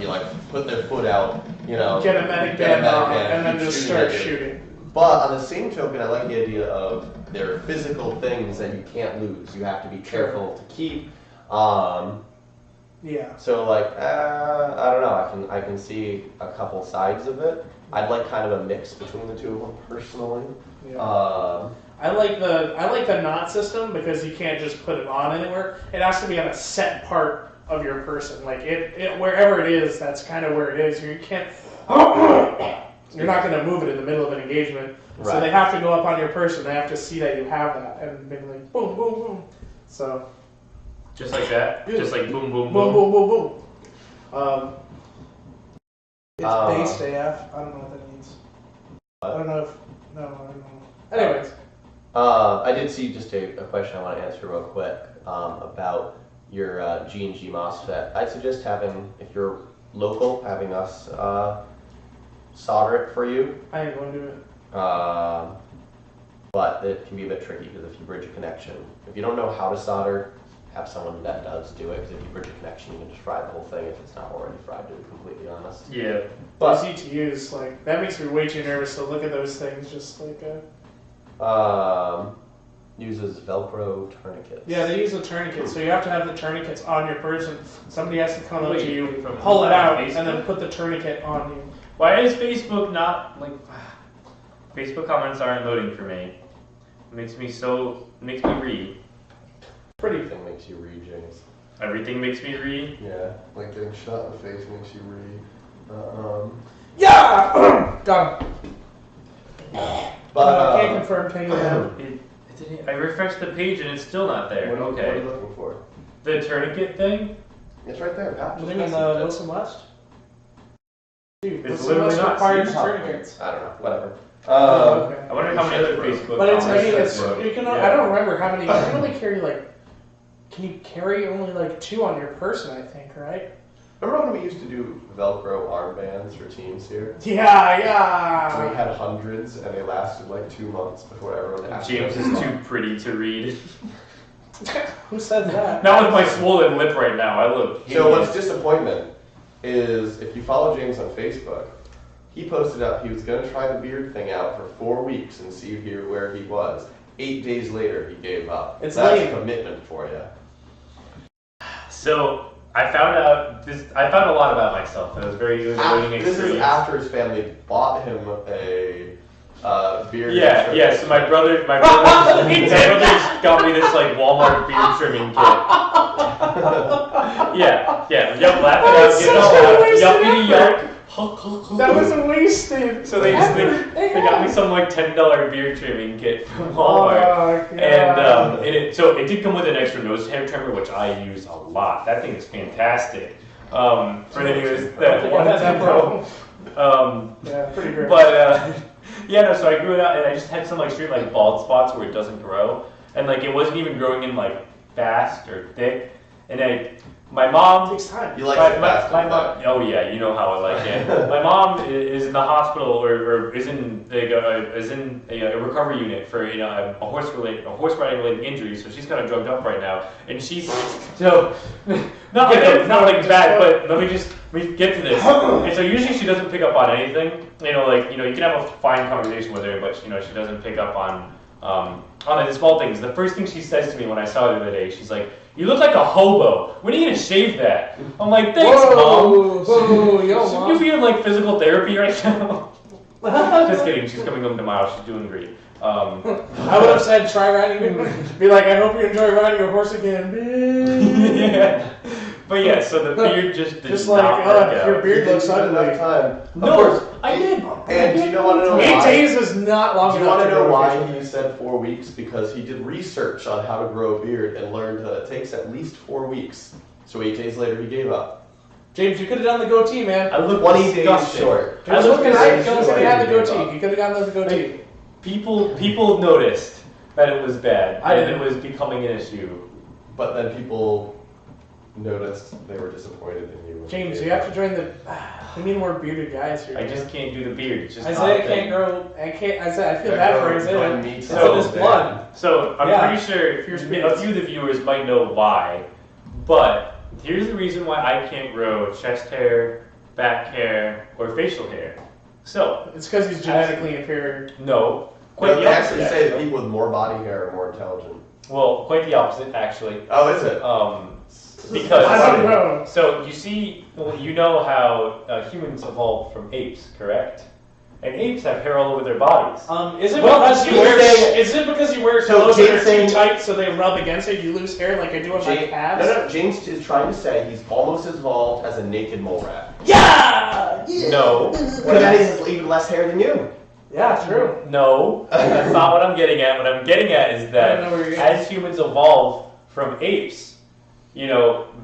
their foot out, you know, get a medic band on, and then just start shooting. But on the same token, I like the idea of there are physical things that you can't lose. You have to be careful to keep. Yeah. So like, I don't know. I can see a couple sides of it. I'd like kind of a mix between the two of them personally. Yeah. I like the knot system because you can't just put it on anywhere. It has to be on a set part of your person. Like it wherever it is, that's kind of where it is. You can't. You're not going to move it in the middle of an engagement. Right. So they have to go up on your person. They have to see that you have that and be like boom, boom, boom. So. Just like that? Just like boom, boom, boom. Boom, boom, boom, boom. It's base AF. I don't know what that means. I don't know if. No, I don't know. Anyways. I did see just a question I want to answer real quick about your G&G MOSFET. I'd suggest if you're local, having us solder it for you. I ain't going to do it. But it can be a bit tricky because if you bridge a connection, if you don't know how to solder, have someone that does do it, because if you bridge a connection, you can just fry the whole thing if it's not already fried, to be completely honest. Yeah. But CTUs, like, that makes me way too nervous to look at those things, just like uses Velcro tourniquets. Yeah, they use a tourniquet, so you have to have the tourniquets on your person. Somebody has to come up to you, pull it out, and then put the tourniquet on you. Why is Facebook not, like, Facebook comments aren't loading for me. It makes me read. Everything makes you read, James. Everything makes me read? Yeah, like getting shot in the face makes you read. Yeah! Done. But I can't confirm taking it out. I refreshed the page and it's still not there. What are you looking for? The tourniquet thing? It's right there, Pat. What do you mean, Wilson West? Dude, it's literally not requires tourniquets. I don't know, whatever. Okay. I wonder how many other Facebook But it's, comments you can, I don't remember how many, you can only carry can you carry only 2 on your person, I think, right? Remember when we used to do Velcro armbands for teams here? Yeah. We had hundreds and they lasted 2 months before everyone asked. James is too pretty to read. Who said that? Not with my swollen lip right now, I look hideous. So what's disappointment is if you follow James on Facebook, he posted up he was going to try the beard thing out for 4 weeks and see where he was. 8 days later, he gave up. It's That's lame. commitment for you. So I found a lot about myself. It was very learning experience. This is after his family bought him a beard. Yeah. So my brother just got me this Walmart beard trimming kit. Yeah. Yep, laugh it out. Get it all out. Yuppity yuck. That was wasted. So they got me some like $10 beard trimming kit from Walmart, Oh, and so it did come with an extra nose hair trimmer, which I use a lot. That thing is fantastic. For anyways, that one time pro. Yeah, pretty great. But yeah, no. So I grew it out, and I just had some like straight like bald spots where it doesn't grow, and like it wasn't even growing in like fast or thick, and my mom takes time. You like it fast my and mom. Oh yeah, you know how I like it. My mom is in the hospital or is in a recovery unit for a horse riding related injury, so she's kind of drugged up right now, and she's so not like bad, but let me get to this. And so usually she doesn't pick up on anything. You can have a fine conversation with her, but she doesn't pick up on the small things. The first thing she says to me when I saw her the other day, she's like, "You look like a hobo. When are you gonna shave that?" I'm like, "Thanks, Mom." Mom. You feel like physical therapy right now? Just kidding. She's coming home tomorrow. She's doing great. I would have said try riding. Be like, I hope you enjoy riding your horse again. Yeah. But yeah, so the beard just did Just not work out. your beard looks ugly. Time. No, I did. And do you want to know 8 why? days is not long enough. Do you want to know grow a why facial hair. he said 4 weeks? Because he did research on how to grow a beard and learned that it takes at least 4 weeks. So 8 days later, he gave up. James, you could have done the goatee, man. I look 20 days disgusting. short. I was looking at right. Don't say you had the goatee. You could have gotten the goatee. People noticed that it was bad I and didn't. it was becoming an issue. But then people noticed they were disappointed in you. James, you have to join the. We need more bearded guys here. I just can't do the beard. It's just not Isaiah a thing. can't grow. I feel Can't bad grow, for Isaiah. join me It's till in his then. blood. So I'm Yeah. pretty sure Fierce a beards. few of the viewers might know why, but here's the reason why I can't grow chest hair, back hair, or facial hair. So It's because he's genetically inferior. no, quite Well, the they actually opposite. say that people with more body hair are more intelligent. Well, quite the opposite actually. Oh, is it? Because I don't know. So you see, you know how humans evolved from apes, correct? And apes have hair all over their bodies. Is it Well, because you James wear? saying- Is it because you wear So clothes that James are saying- too tight so they rub against it? You lose hair like I do on my James, calves. no, James is trying to say he's almost as evolved as a naked mole rat. Yeah. No, What about he has even less hair than you? Yeah, true. no, that's not what I'm getting at. What I'm getting at is I that don't know where you're getting. as humans evolve from apes,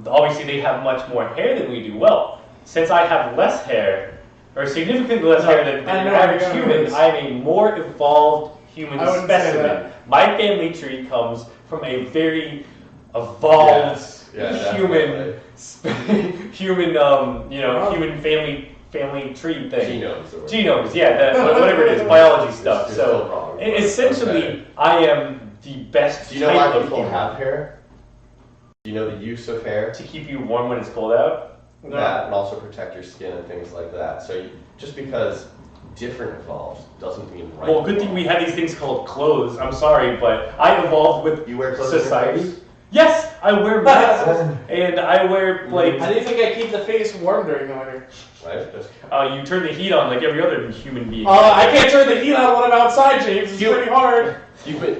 obviously they have much more hair than we do. Well, since I have less hair, or significantly less hair than the I know where average you're going human, with this. I'm a more evolved human I wouldn't say specimen. that. My family tree comes from a very evolved Yes. Yeah, human, definitely. human family tree thing. Genomes. Genomes, yeah, whatever it is, biology stuff. You're still So wrong, but essentially, okay. I am the best Do you know type why of people human. have hair? Do you know the use of hair? To keep you warm when it's cold out. That and also protect your skin and things like that. So just because different evolves doesn't mean right. Well, good thing we have these things called clothes. I'm sorry, but I evolved with You wear clothes in your society. face? Yes, I wear masks and I wear How like. do you think I keep the face warm during the winter? Right? That's- You turn the heat on like every other human being. I can't turn the heat on when I'm outside, James. It's You- pretty hard.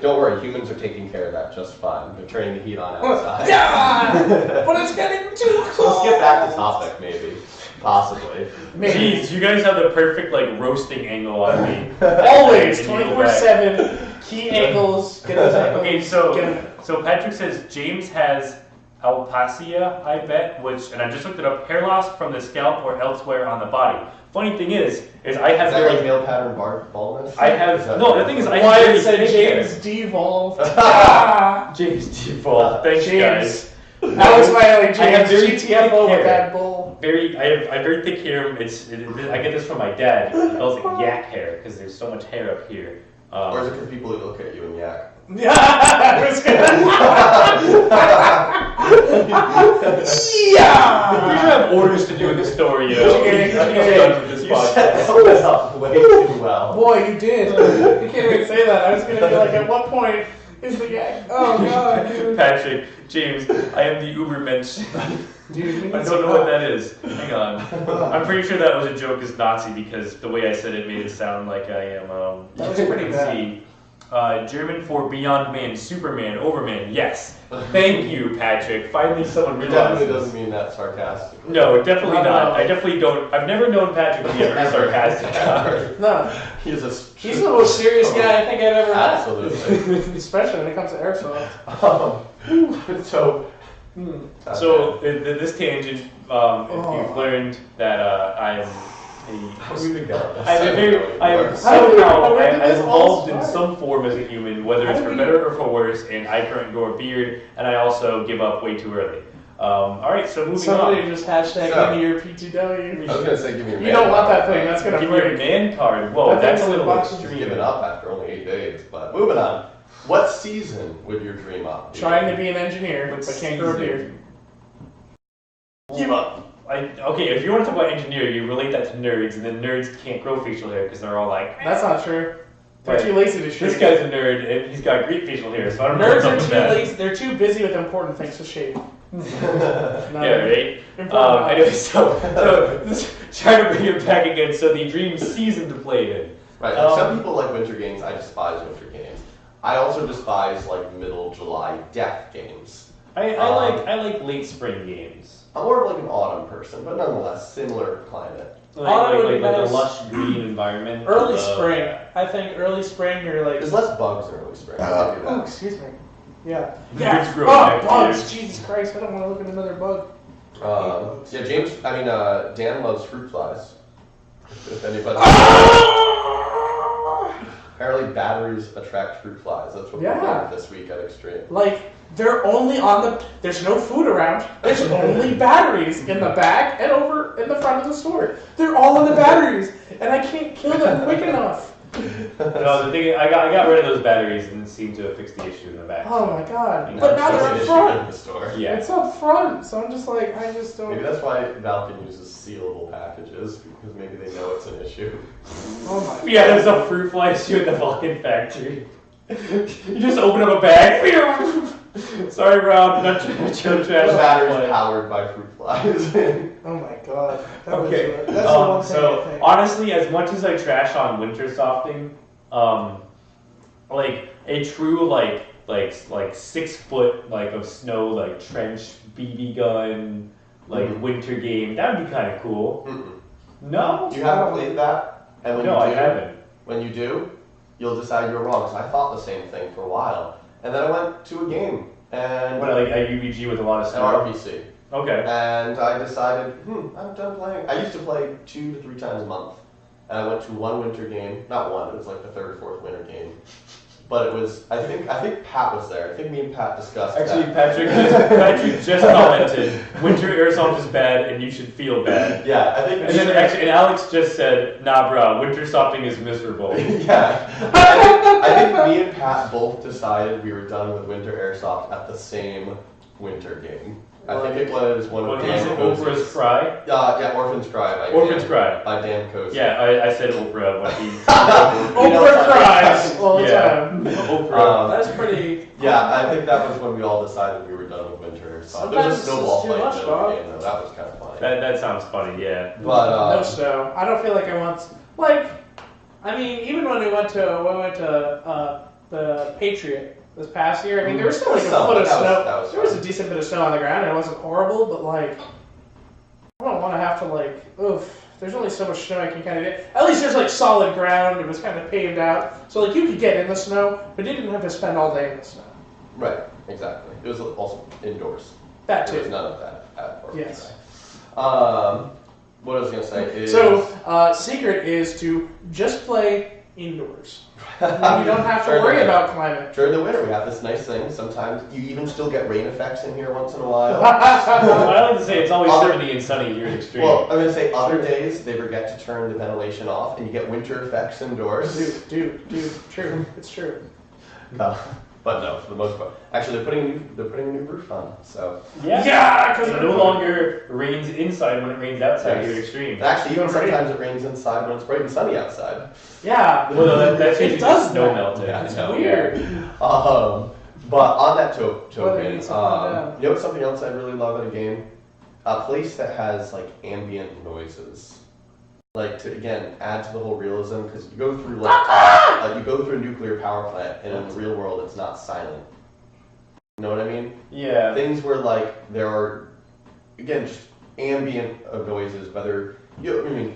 Don't worry, humans are taking care of that just fine. They're turning the heat on outside. Yeah, but it's getting too cold. Let's get back to topic, maybe. Possibly. Jeez, you guys have the perfect like roasting angle on me. Always, And you go back. 24/7, key angles. Get those angles. Okay, Get 'em. so Patrick says James has alopecia, I bet, and I just looked it up, hair loss from the scalp or elsewhere on the body. Funny thing is I have Is that very, like male pattern baldness? I have, Is that- no, the thing is I have Why very it said thick hair. James devolved. Ah, James default. Thanks, guys. James. That was my like I have James very thick GTFO hair. with that bull. I have very thick hair. I get this from my dad. He calls it yak hair because there's so much hair up here. Or is it because people look at you and yak? Yeah, I was We should have orders to do in the story, Okay, I'm okay. done with this You set podcast. this up way too well. Boy, you did. You can't even say that. I was gonna be like, at what point is the guy? Oh god, dude. Patrick, James, I am the Ubermensch. Dude, we I need don't to know what go. that is. Hang on. I'm pretty sure that was a joke as Nazi because the way I said it made it sound like I am. That was pretty let's bad. see. German for Beyond Man, Superman, Overman. Yes. Thank you, Patrick. Finally, someone It realized. definitely doesn't mean that sarcastically. No, definitely No, not. no. I definitely don't. I've never known Patrick to be ever sarcastic. No, He's he's the most serious guy I think I've ever met. Absolutely. Especially when it comes to airsoft. So This tangent, if you've learned that I am I've evolved in some form as a human, whether it's for better or for worse, and I currently grow a beard, and I also give up way too early. Alright, so moving Somebody on. just hashtag So- give me your PTW. I was gonna say give me your You don't want that thing, that's gonna Give me a break. man card. Whoa, That that's thing's a little box- Just extreme. giving up after only 8 days. But moving on. What season would your dream up? be? Trying to be an engineer, What but can't grow a season? beard. Give up. Okay, if you want to talk about engineer, you relate that to nerds, and then nerds can't grow facial hair because they're all like, That's not true. They're Right. too lazy to shave. this guy's a nerd, and he's got great facial hair, so I don't know Nerds what's up are with too that. lazy. They're too busy with important things to shave. No, Yeah, right? important Anyway, so this, trying to bring it back again, so the dream season to play in. Right. Like some people like winter games. I despise winter games. I also despise like middle July death games. I like late spring games. I'm more of like an autumn person, but nonetheless, similar climate. Autumn would be like nice. a lush green environment. Early spring. I think early spring or like. There's less bugs in early spring. I'll give you Oh, that. excuse me. Yeah. Roots Yeah. grow Oh, back bugs! here. Jesus Christ! I don't want to look at another bug. Yeah, Dan loves fruit flies. If anybody. Apparently batteries attract fruit flies. That's what we Yeah. learned this week at Extreme. Like they're only on the. There's no food around. There's only batteries in the back and over in the front of the store. They're all in the batteries, and I can't kill them quick enough. No, the thing is, I got rid of those batteries and it seemed to have fixed the issue in the back. Oh my god! Yeah, But now That's they're an up issue front. in the store. Yeah. It's up front, so I'm just like, I just don't. Maybe that's why Valken uses sealable packages, because maybe they know it's an issue. Oh my. Yeah, there's a fruit fly issue at the Vulcan factory. You just open up a bag. Sorry, Rob, not your The trash. battery's powered by fruit flies. Oh my god. That Okay. was, that's the one thing I So think. honestly, as much as I trash on winter softing, like a true like 6 foot like of snow like trench BB gun like winter game, that would be kind of cool. Mm-mm. No, You haven't played that? And when no, you I do, haven't. When you do, you'll decide you're wrong. Because I thought the same thing for a while. And then I went to a game. And What, like a UBG with a lot of an snow? RPC. Okay. And I decided, I'm done playing. I used to play 2 to 3 times a month. And I went to one winter game. Not one, it was like the third or fourth winter game. But it was, I think Pat was there. I think me and Pat discussed Actually, that. Patrick just commented, winter airsoft is bad and you should feel bad. Yeah, I think. And then actually, and Alex just said, nah, bro, winter softing is miserable. Yeah. I think me and Pat both decided we were done with winter airsoft at the same winter game. I think it was one of What Dan is it? Cozy's. Oprah's Cry? Yeah, Orphan's Cry by Orphan's Dan, Cry. by Dan Cozy. Yeah, I said Oprah when he Oprah cries all the Yeah. time. Oprah. That's pretty. Yeah, I think that was when we all decided we were done with winter airsoft. There was a Sometimes snowball it's too fight much, in the middle of the dog. game though. That was kind of funny. That sounds funny, yeah. But No snow. I don't feel like I want. Like, I mean, even when we went to the Patriot this past year, I mean, there was still like a foot of snow. There was a decent bit of snow on the ground, and it wasn't horrible. But like, I don't want to have to like, oof. There's only so much snow I can kind of get. At least there's like solid ground. It was kind of paved out, so like you could get in the snow, but you didn't have to spend all day in the snow. Right, exactly. It was also indoors. That There was too. none of that at Orphan's Yes. Cry. What I was gonna say is So, secret is to just play indoors. You don't have to During the worry winter. about climate. During the winter, we have this nice thing. Sometimes you even still get rain effects in here once in a while. I like to say it's always Other- 70 and sunny here at Extreme. Well, I'm gonna say other days they forget to turn the ventilation off, and you get winter effects indoors. Dude, true. It's true. No, but no, for the most part. Actually, they're putting a new roof on, so. Yeah, because it no longer rains inside when it rains outside here at Extreme. And actually, even It's great. sometimes it rains inside when it's bright and sunny outside. Yeah. Well, no, that's It usually does snow that. melting. Yeah, It's I know. weird. But on that Weather token, needs to calm down. you know what's something else I really love in a game? A place that has like ambient noises. Like to again add to the whole realism because you go through like like you go through a nuclear power plant, and in the real world, it's not silent. You know what I mean? Yeah. Things where like there are, again, just ambient noises, whether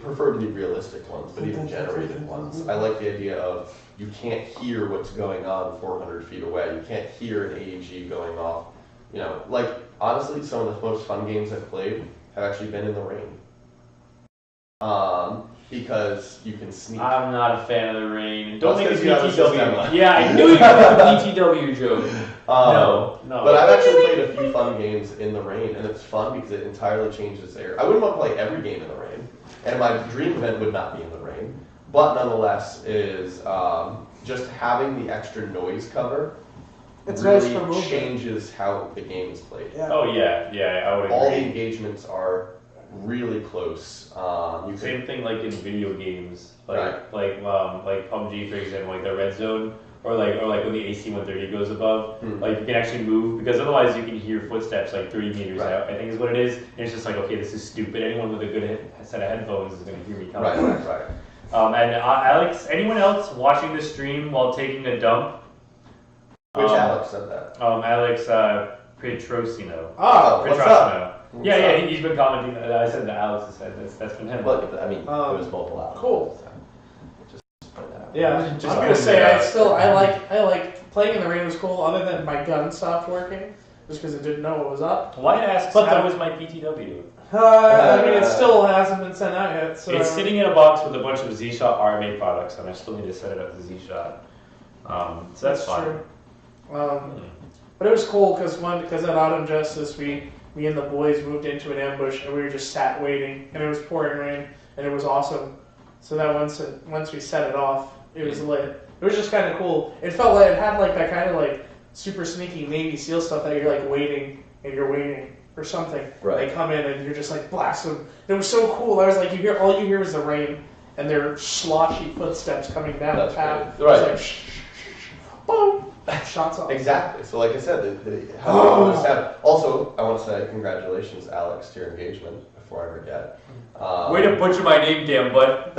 preferably realistic ones, but even generated ones. I like the idea of you can't hear what's going on 400 feet away. You can't hear an AEG going off. You know, like honestly, some of the most fun games I've played have actually been in the rain. Because you can sneak. I'm not a fan of the rain. Don't Well, make a it's 'cause you have a system. BTW. Yeah, I knew you were going to BTW joke. No. But I've actually played a few fun games in the rain, and it's fun because it entirely changes air. I wouldn't want to play every game in the rain, and my dream event would not be in the rain. But nonetheless, is just having the extra noise cover It's nice really for movement. changes how the game is played. Yeah. Oh yeah, I would agree. All the engagements are really close. You Same can, thing like in video games, Right. like PUBG for example, like the red zone, or like when the AC-130 goes above, like you can actually move because otherwise you can hear footsteps like 30 meters Right. out. I think is what it is. And it's just like, okay, this is stupid. Anyone with a good set of headphones is going to hear me coming. right. And Alex, anyone else watching the stream while taking a dump? Which Alex said that? Alex Petrosino. Oh, what's up? Yeah, he's been commenting. I said that Alex said that's been him. But I mean, it was multiple Alex. Cool. So just put that out. Yeah, Just I'm gonna point say it out. I like playing in the rain was cool. Other than my gun stopped working, just because it didn't know what was up. Why ask? But How the- was my PTW? I mean, it still hasn't been sent out yet. So It's sitting in a box with a bunch of Z-Shot RMA products, and I still need to set it up to Z-Shot. So that's fine. true. But it was cool because at Autumn Justice, me and the boys moved into an ambush, and we were just sat waiting, and it was pouring rain, and it was awesome. So that once we set it off, it was lit. It was just kind of cool. It felt like it had like that kind of like super sneaky Navy SEAL stuff that you're like waiting and you're waiting for something. Right. They come in and you're just like blast them. It was so cool. I was like, all you hear is the rain and their sloshy footsteps coming down That's the path. great. Right. It's like shh, shh, shh, shh, boom, shots off. Exactly. So, like I said, how this happened. Also, I want to say congratulations, Alex, to your engagement. Before I forget. Way to butcher my name, damn bud.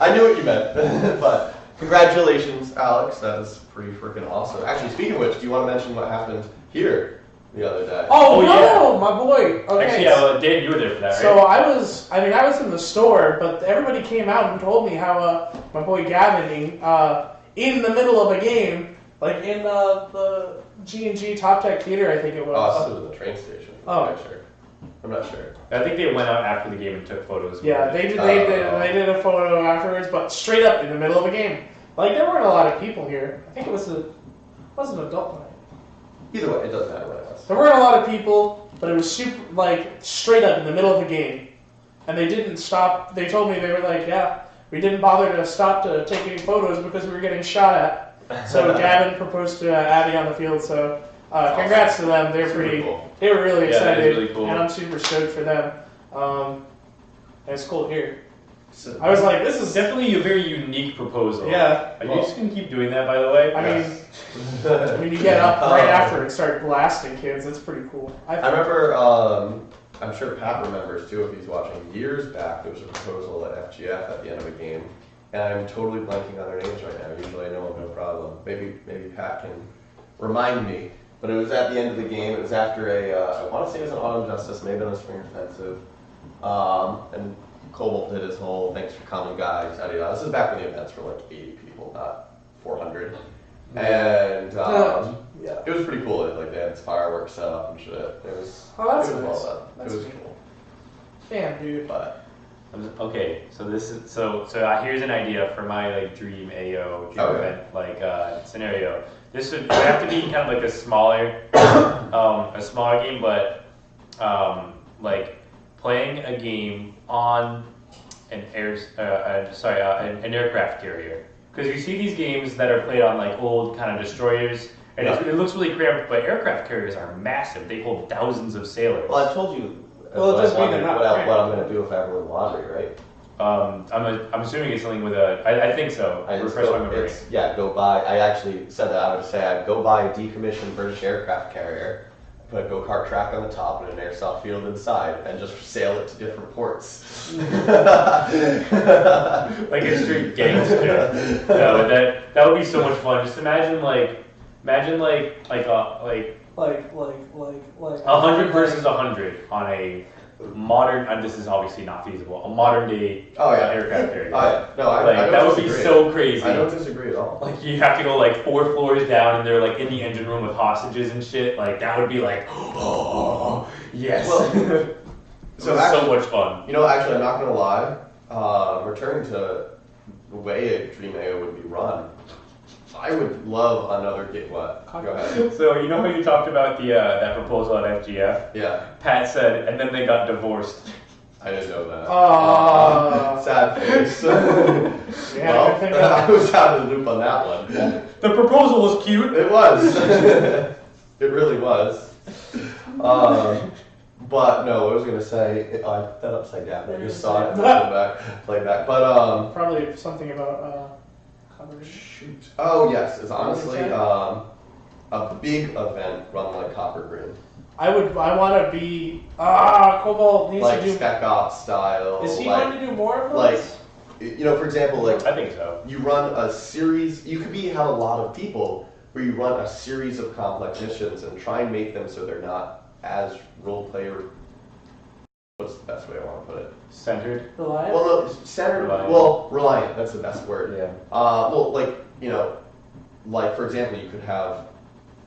I knew what you meant, but congratulations, Alex. That was pretty freaking awesome. Actually, speaking of which, do you want to mention what happened here the other day? Oh, Oh, no, my boy. Okay. Actually, yeah, well, Dan, you were there for that, right? So I was in the store, but everybody came out and told me how my boy Gavin, in the middle of a game, like in the G&G Top Tech Theater, I think it was. Oh, this was the train station. I'm not sure. I think they went out after the game and took photos. Yeah, they did a photo afterwards, but straight up in the middle of a game. Like there weren't a lot of people here. I think it was an adult night. Either way, it doesn't matter what it was. There weren't a lot of people, but it was super like straight up in the middle of a game, and they didn't stop. They told me they were like, yeah, we didn't bother to stop to take any photos because we were getting shot at. So Gavin proposed to Abby on the field. So congrats to them. They're Super pretty. cool. They were really Yeah, that excited, is really cool. and I'm super stoked for them. And it's cool here. So, I was like, this is Definitely a very unique proposal. yeah. Are you just going to keep doing that, by the way? I mean, when you get up right after and start blasting kids, it's pretty cool. I remember, I'm sure Pat remembers too if he's watching, years back there was a proposal at FGF at the end of a game, and I'm totally blanking on their names right now. Usually I know them, no problem. Maybe Pat can remind me. But it was at the end of the game. It was after I want to say it was an Autumn Justice, maybe on a Spring Offensive. And Cobalt did his whole "thanks for coming, guys." Yada, yada. This is back when the events were like 80 people, not 400. And yeah. it was pretty cool. Like they had fireworks set up and shit. It was. Oh, that's it was nice. well done. That's it was neat. cool. Damn, dude. But Okay, so this is so here's an idea for my like dream AO dream Okay. event like scenario. This would have to be kind of like a smaller game, but like playing a game on an an aircraft carrier. Because you see these games that are played on like old kind of destroyers, and it looks really cramped. But aircraft carriers are massive; they hold thousands of sailors. well, I told you. Well, it what doesn't I mean they're wanted- not what, cramped. what I'm going to do if I ever win the lottery, right? I'm assuming it's something with a. I think so. I just Refresh my go, memory. go buy. I actually said that I would say I'd go buy a decommissioned British aircraft carrier, put a go-kart track on the top and an airsoft field inside, and just sail it to different ports. Like a street gangster. No, that would be so much fun. Just imagine like 100 versus 100 on a modern. And this is obviously not feasible. A modern day aircraft carrier. Oh yeah. No, I don't that would be disagree. so crazy. I don't disagree at all. Like you have to go like 4 floors down, and they're like in the engine room with hostages and shit. Like that would be like, oh yes. Well, so much fun. You know, actually, I'm not gonna lie. Returning to the way a Dream AO would be run, I would love another What? Go ahead. So you know how you talked about the that proposal at FGF? Yeah. Pat said, and then they got divorced. I didn't know that. Sad face. I was out of the loop on that one. The proposal was cute. It was. It really was. But no, I was gonna say I put that upside down. I just saw it. Play back. But probably something about shoot. Oh yes, it's honestly a big event run like Copper Green. I want to be Cobalt needs Like to do Spec Ops style. Is he like, going to do more of like, those? you know, for example, like I think so. you run a series. You could have a lot of people where you run a series of complex missions and try and make them so they're not as role player. What's the best way I want to put it? Centered. Reliant? Well, no, centered. Reliant. Well, reliant. That's the best word. Yeah. Well, like like for example, you could have.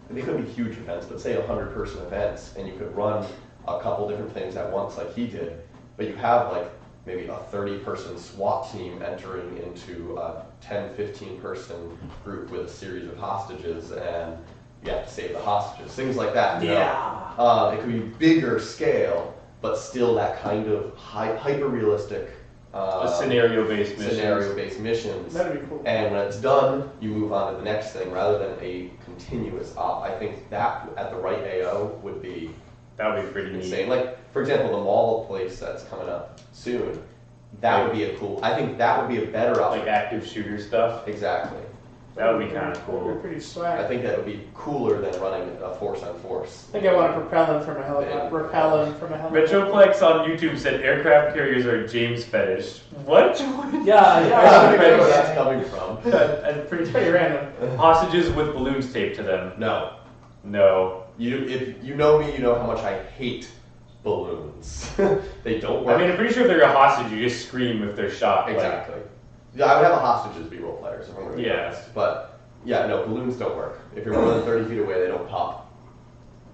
They couldn't be huge events, but say 100-person events, and you could run a couple different things at once, like he did. But you have like maybe a 30-person SWAT team entering into a 10, 15-person group with a series of hostages, and you have to save the hostages. Things like that. You know? It could be bigger scale, but still that kind of hyper-realistic scenario-based missions. That'd be cool. And when it's done, you move on to the next thing rather than a continuous op. I think that at the right AO would be pretty insane. neat. Like for example, the mall place that's coming up soon. That would be I think that would be a better option. Like active shooter stuff. Exactly. That would be kind of That'd cool. be pretty swag. I think that would be cooler than running a force on force. I think I want to propel him from a helicopter. Retroplex on YouTube said aircraft carriers are James fetish. What? I don't even know where that's coming from. That's pretty random. Hostages with balloons taped to them. No. If you know me, you know how much I hate balloons. They don't work. I mean, I'm pretty sure if they're a hostage, you just scream if they're shot. Exactly. Yeah, I would have a hostages be role players if I'm going to be honest. But yeah, no, balloons don't work. If you're more than 30 feet away, they don't pop.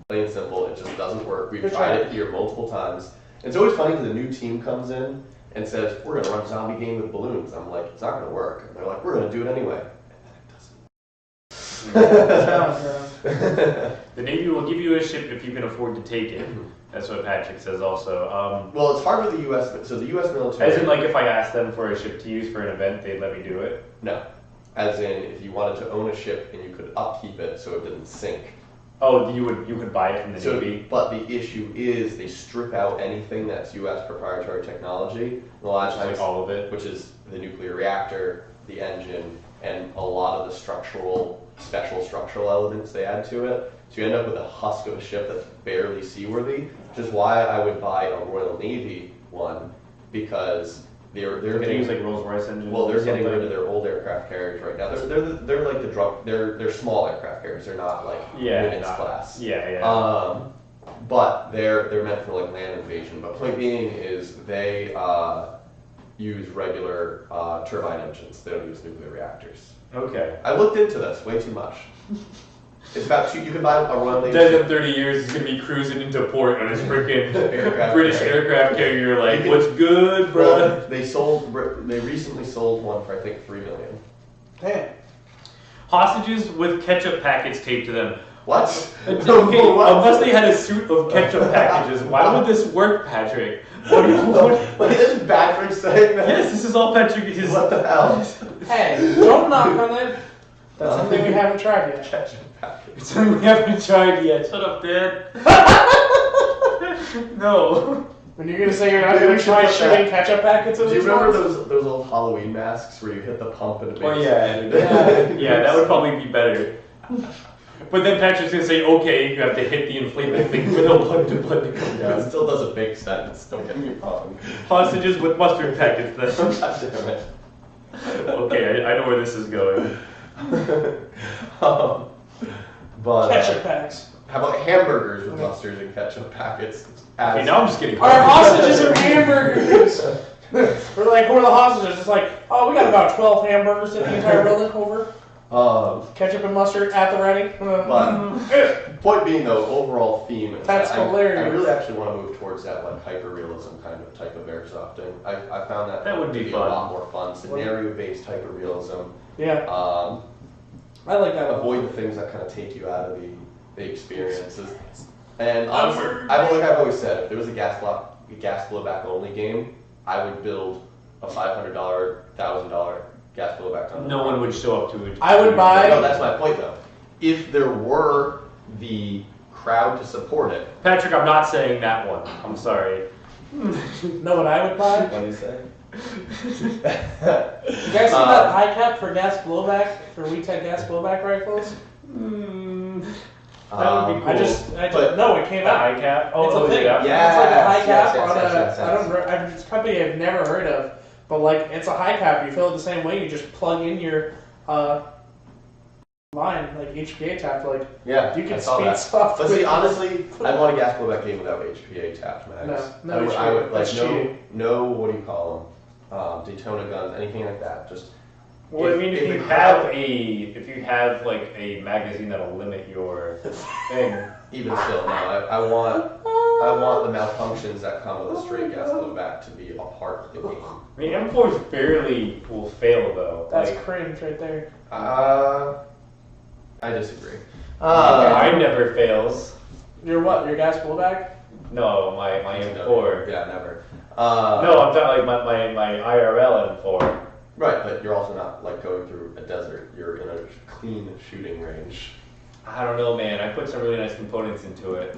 Plain and simple, it just doesn't work. We've tried it here multiple times. It's always funny because a new team comes in and says, we're going to run a zombie game with balloons. I'm like, it's not going to work. And they're like, we're going to do it anyway. And then it doesn't. The Navy will give you a ship if you can afford to take it. That's what Patrick says also. Well, it's hard with the U.S. So the U.S. military... As in, like, if I asked them for a ship to use for an event, they'd let me do it? No. As in, if you wanted to own a ship and you could upkeep it so it didn't sink. Oh, you could buy it from the Navy? But the issue is they strip out anything that's U.S. proprietary technology. And a lot of times, like all of it? Which is the nuclear reactor, the engine, and a lot of the special structural elements they add to it. So you end up with a husk of a ship that's barely seaworthy, which is why I would buy a Royal Navy one, because they're getting use like Rolls-Royce engines. Well, they're getting rid of their old aircraft carriers right now. They're like they're small aircraft carriers. They're not like units class. But they're meant for like land invasion. But point being is they use regular turbine engines. They don't use nuclear reactors. Okay. I looked into this way too much. It's about you can buy a Royal Navy. In 30 years, he's gonna be cruising into port on his freaking British aircraft carrier. Like, what's good, bro? Well, they recently sold one for I think $3 million. Hey. Hostages with ketchup packets taped to them. What? Okay, unless they had a suit of ketchup packages, why would this work, Patrick? What is Patrick saying that? Yes, this is all Patrick. What the hell? Hey, don't knock on it. That's something we haven't tried yet. Ketchup packets. It's something we haven't tried yet. Shut up, Dad. No. When you're gonna say you're not gonna try shooting ketchup packets at Do you least remember once? those old Halloween masks where you hit the pump and it makes... Oh yeah, yeah, that would probably be better. But then Patrick's gonna say, okay, you have to hit the inflatable thing for the blood to come It down. still doesn't make sense. Don't get me wrong. Hostages with mustard packets then. God damn it. Okay, I know where this is going. But Ketchup packs. how about hamburgers with mustard and ketchup packets? Okay, now I'm just getting Our hostages are hamburgers. We're like, who are the hostages? It's like, oh, we got about 12 hamburgers in the entire building. Over. Ketchup and mustard at the ready. But point being, though, overall theme is That's that hilarious. I really actually want to move towards that like hyper-realism kind of type of airsofting. I found that would to be a fun. lot more fun. Scenario-based hyper-realism. Yeah, I like that. Avoid the things that kind of take you out of the experiences. And honestly, I've always said, if there was a gas blowback only game, I would build a $500, $1,000 gas blowback on. No one would show up to it. I would buy. No, that's my point though. If there were the crowd to support it. Patrick, I'm not saying that one. I'm sorry. Know what I would buy? What do you say? You guys see that high cap for gas blowback for WeTech gas blowback rifles? That would be. Cool. No, it came The out. high cap? It's a thing. yeah. Yeah. It's like a high Yes, cap yes, on yes, a. yes, yes. It's a company I've never heard of, but like it's a high cap. You fill it the same way. You just plug in your line, like HPA tap. Like Yeah, you I can saw speed that. stuff. But with- see, honestly, I'd want a gas blowback game without HPA tapped mags. No, I would HPA. like That's no, cheating. no, what do you call them? Daytona guns, anything like that. Just Well, I mean, if the you crowd- have like a magazine that'll limit your thing. even still, no, I want the malfunctions that come with a straight gas blowback to be a part of the game. I mean, M4s barely will fail though. That's like, cringe right there. I disagree. mine never fails. Your what? Your gas blowback? No, my M4. Yeah, never. No, I'm talking like my IRL M4. Right, but you're also not like going through a desert. You're in a clean shooting range. I don't know, man. I put some really nice components into it.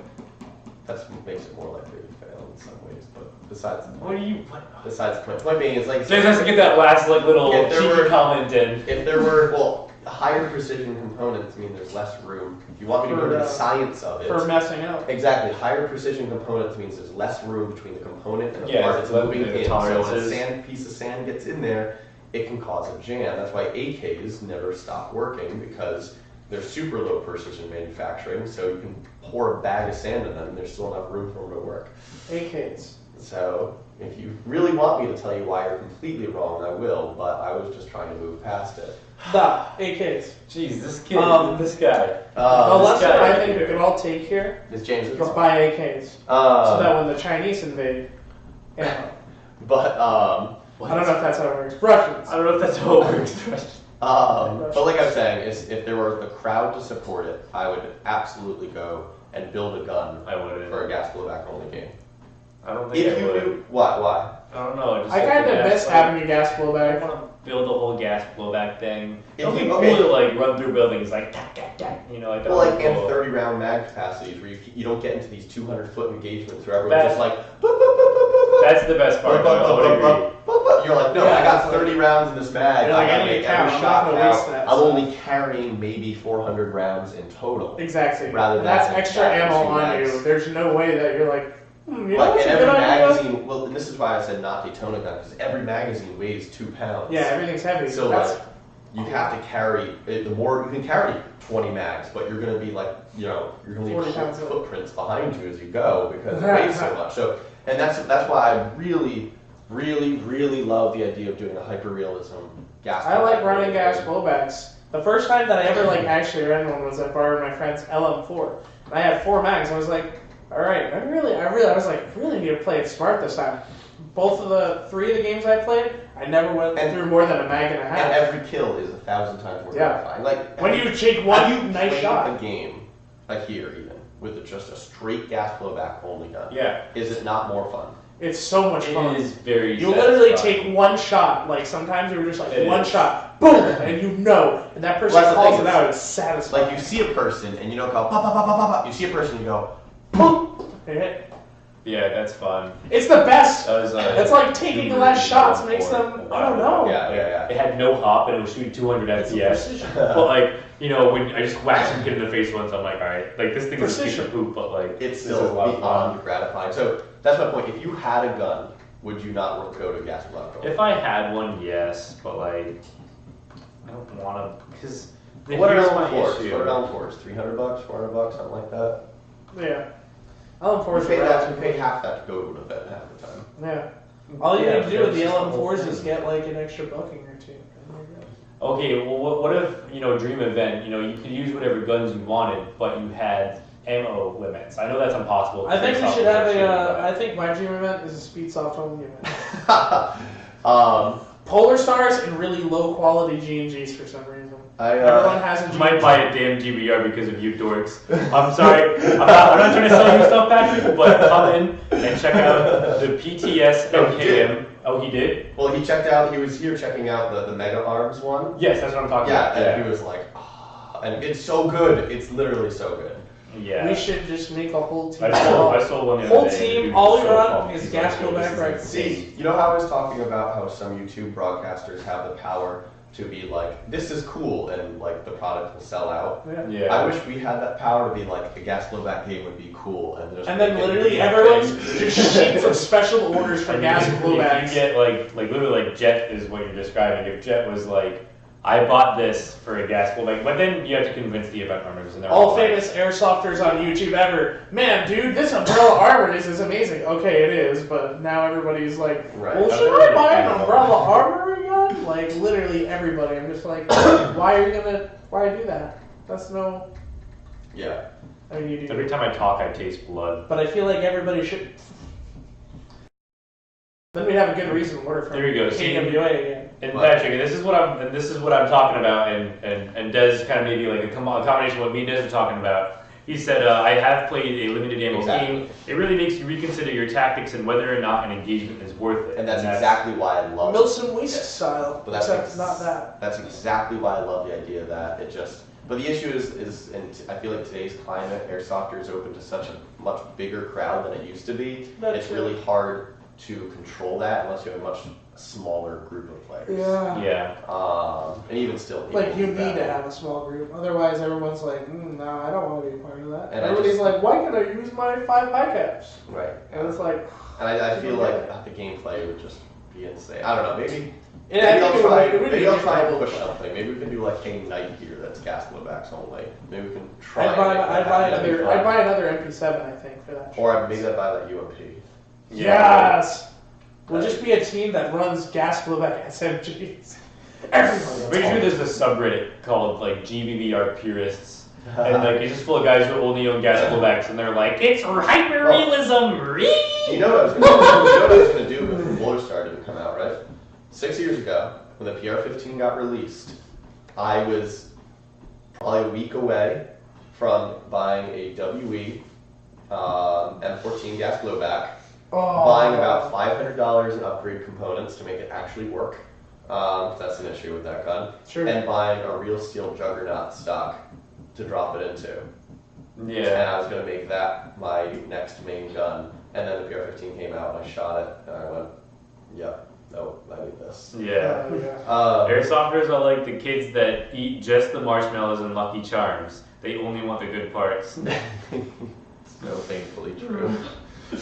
That makes it more likely to fail in some ways. But besides, What do you? What? besides the point being is like James has to get that last like little If there cheeky were- comment in. if there were higher precision components mean there's less room. If you want me to go to the science of it, For messing up. exactly, higher precision components means there's less room between the component and the Yeah, part it's it's moving the in. So when a tolerances. piece of sand gets in there, it can cause a jam. That's why AKs never stop working because they're super low precision manufacturing. So you can pour a bag of sand in them and there's still enough room for them to work. AKs. So if you really want me to tell you why you're completely wrong, I will, but I was just trying to move past it. The AKs. Jeez, this kid, this guy. The this lesson guy I right think we here. can all take here Miss James is is wrong. buy AKs. So that when the Chinese invade, yeah. But I don't know if that's how it works. Russians. I don't know if that's how it works. but like I'm saying, is if there were the crowd to support it, I would absolutely go and build a gun I wouldn't. for a gas blowback only game. I don't think If I you would. knew why? I don't know. Just I like kind the of gas miss blowback. having a gas I blowback. want to build a whole gas blowback thing. If It'll be you- cool okay. to like run through buildings like that, you know, like that. Well, would like be and cool. 30 round mag capacities where you don't get into these 200-foot engagements where everyone's That's- just like. Boop, boop, boop, boop, boop, boop. That's the best part. Though, I would agree. You're like, no, Yeah, I got it's like- 30 rounds in this mag. You're like, I gotta I need make to count. every I'm shot not gonna waste count. that, I'm so- only carrying maybe 400 rounds in total. Exactly. Rather And that's than extra having ammo two on mags. you. There's no way that you're like, you know But what's in a every good idea? magazine, well, and this is why I said not Daytona gun, because every magazine weighs 2 pounds. Yeah, everything's heavy. So that's like, you have to carry, the more, you can carry 20 mags, but you're going to be like, you know, you're going to 40 leave pounds of- footprints behind you as you go because it weighs so much. So, and that's why I really, really, really love the idea of doing a hyper-realism gas I like blowback running game. gas blowbacks. The first time that I ever like actually ran one was I borrowed my friend's LM4. And I had 4 mags. I was like, all right, I was like, really need to play it smart this time. Both of the 3 of the games I played, I never went through more than a mag and a half. And every kill is 1,000 times more Yeah. gratifying. Like When you take have one you nice played shot. a game, like here even, with just a straight gas blowback only gun, Yeah, is it not more fun? It's so much fun. it is very. You literally satisfying. take one shot. Like sometimes you were just like It one is. shot, boom, and you know, and that person Well, that's the calls thing, it out. It's satisfying. Like you see a person and you don't go pop pop pop pop pop pop. You see a person and you go boom. Hit. Yeah, that's fun. It's the best. That was, It's like taking the last shots makes them. I don't know. Yeah. It had no hop and it was shooting 200 FPS. But like, you know, when I just whacked some kid in the face once, I'm like, all right, like this thing is a piece of poop, but like it's still beyond gratifying. So that's my point. If you had a gun, would you not go to gas block? If I had one, yes, but like, I don't want to because. What are L4s? What are L4s? $300, $400, something like that. Yeah. LM4s. We pay half that to go to an event half the time. Yeah. All you need to do with the LM4s is get like an extra booking or two. Okay, well, what if, you know, dream event, you know, you could use whatever guns you wanted, but you had ammo limits. I know that's impossible. I think we should have I think my dream event is a Speedsoft only event. Polar Stars and really low quality G&Gs for some reason. Everyone has a G&G. Might buy a damn GBR because of you dorks. I'm sorry. I'm not trying to sell you stuff, Patrick, but come in and check out the PTS MKM. Oh, he did? Well, he checked out, he was here checking out the Mega Arms one. Yes, that's what I'm talking about. Yeah, and he was like, oh, and it's so good. It's literally so good. Yeah. We should just make a whole team. I sold one the whole other day. team, all we run is gas go back right. See, you know how I was talking about how some YouTube broadcasters have the power to be like, this is cool, and like the product will sell out. Yeah. I wish we had that power to be like, a gas blowback game would be cool, and then literally everyone's just sheets of special orders for gas blowbacks. You get like literally like Jet is what you're describing. If Jet was like, I bought this for a gas blowback, but then you have to convince the event runners, and they're all famous airsofters on YouTube ever. Man, dude, this umbrella armor is amazing. Okay, it is, but now everybody's like, well, should I buy an umbrella armor gun? Like literally everybody. I'm just like, why do that? That's no. Yeah. I mean, you do. Every time I talk, I taste blood. But I feel like everybody should. Then we'd have a good reason to work from. There we go. KWA again. And Patrick, this is what I'm talking about, and Des kind of maybe like a combination of what me and Des are talking about. He said, I have played a limited ammo game. It really makes you reconsider your tactics and whether or not an engagement is worth it. And that's exactly why I love Milton Waste style, but except not that. That's exactly why I love the idea of that. It just, but the issue is, and I feel like today's climate, Airsoft is open to such a much bigger crowd than it used to be. It's really hard to control that unless you have a much smaller group of players. Yeah. And even still, like you need to have a small group. Otherwise, everyone's like, no, I don't want to be a part of that. And everybody's like, why can't I use my 5 high caps? Right. And it's like. And I feel like the gameplay would just be insane. I don't know. Maybe Maybe I'll try and push something. Maybe we can do like a night gear that's gas blowbacks only. Maybe we can try. I'd buy another MP7, I think, for that. Or maybe I'd buy that UMP. Yes! We'll just be a team that runs gas blowback SMGs. Everybody. Pretty sure there's a subreddit called like GBBR purists, and like it's just full of guys who only own gas blowbacks, and they're like, it's hyper realism. You know what I was going to do before Polar Star didn't come out, right? 6 years ago, when the PR-15 got released, I was probably a week away from buying a WE M14 gas blowback. Buying about $500 in upgrade components to make it actually work. That's an issue with that gun. Sure. And buying a real steel Juggernaut stock to drop it into. Yeah. And I was going to make that my next main gun. And then the PR-15 came out and I shot it and I went, yep, no, I need this. Yeah. Airsofters are like the kids that eat just the marshmallows and Lucky Charms. They only want the good parts. No, thankfully true.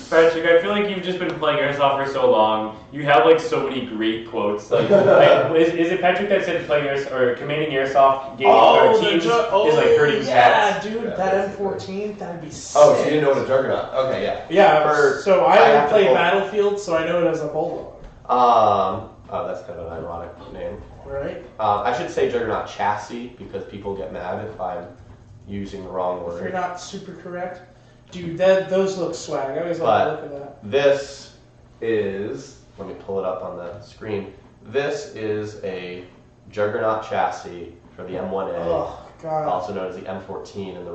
Patrick, I feel like you've just been playing Airsoft for so long. You have like so many great quotes. Like, is it Patrick that said playing or commanding Airsoft games teams is like hurting cats? Yeah, dude, that M14, that'd be sick. Oh, so you didn't know what a Juggernaut? Okay, yeah. Yeah, so I haven't played Battlefield, so I know it as a bulldog. Oh, that's kind of an ironic name. Right. I should say Juggernaut chassis because people get mad if I'm using the wrong word. If you're not super correct. Dude, those look swag. I always like to look at that. This is, let me pull it up on the screen. This is a Juggernaut chassis for the M1A, also known as the M14 in the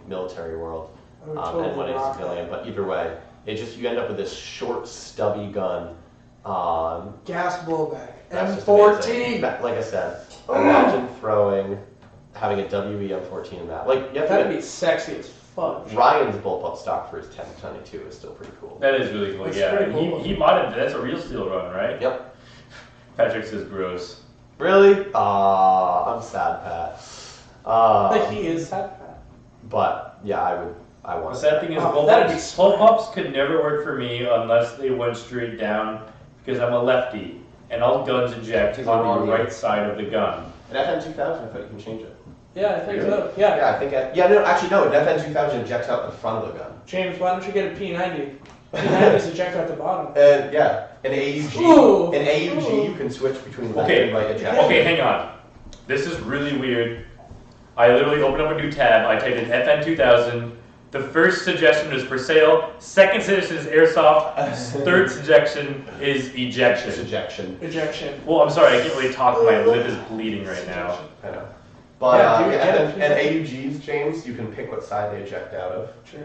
military world. M1A civilian, but either way, you end up with this short, stubby gun. Gas blowback. M14. Like I said, imagine having a WE M14 in that. Like that'd be sexy as fuck. fudge. Ryan's bullpup stock for his 1022 is still pretty cool. That is really cool. That's Yeah, pretty cool. he modded. That's a real steel run, right? Yep. Patrick says gross. Really? I'm sad, Pat. But he is sad, Pat. But yeah, I The want. sad thing is, that'd be pull ups could never work for me unless they went straight down because I'm a lefty and all guns eject on the right side of the gun. An FN 2000, I thought you can change it. Yeah, I think Really? so. Yeah. Yeah, I think. No, actually, no. An FN 2000 ejects out the front of the gun. James, why don't you get a P90? P90s eject at the bottom. And yeah, an AUG. Ooh. An AUG, you can switch between left Okay. and right eject. Okay, hang on. This is really weird. I literally opened up a new tab. I typed in FN 2000. The first suggestion is for sale. Second suggestion is airsoft. Third suggestion is ejection. It's ejection. Ejection. Well, I'm sorry, I can't really talk. My lip is bleeding right now. I know. But Yeah, dude, get it. and AUGs, James, you can pick what side they eject out of. Sure.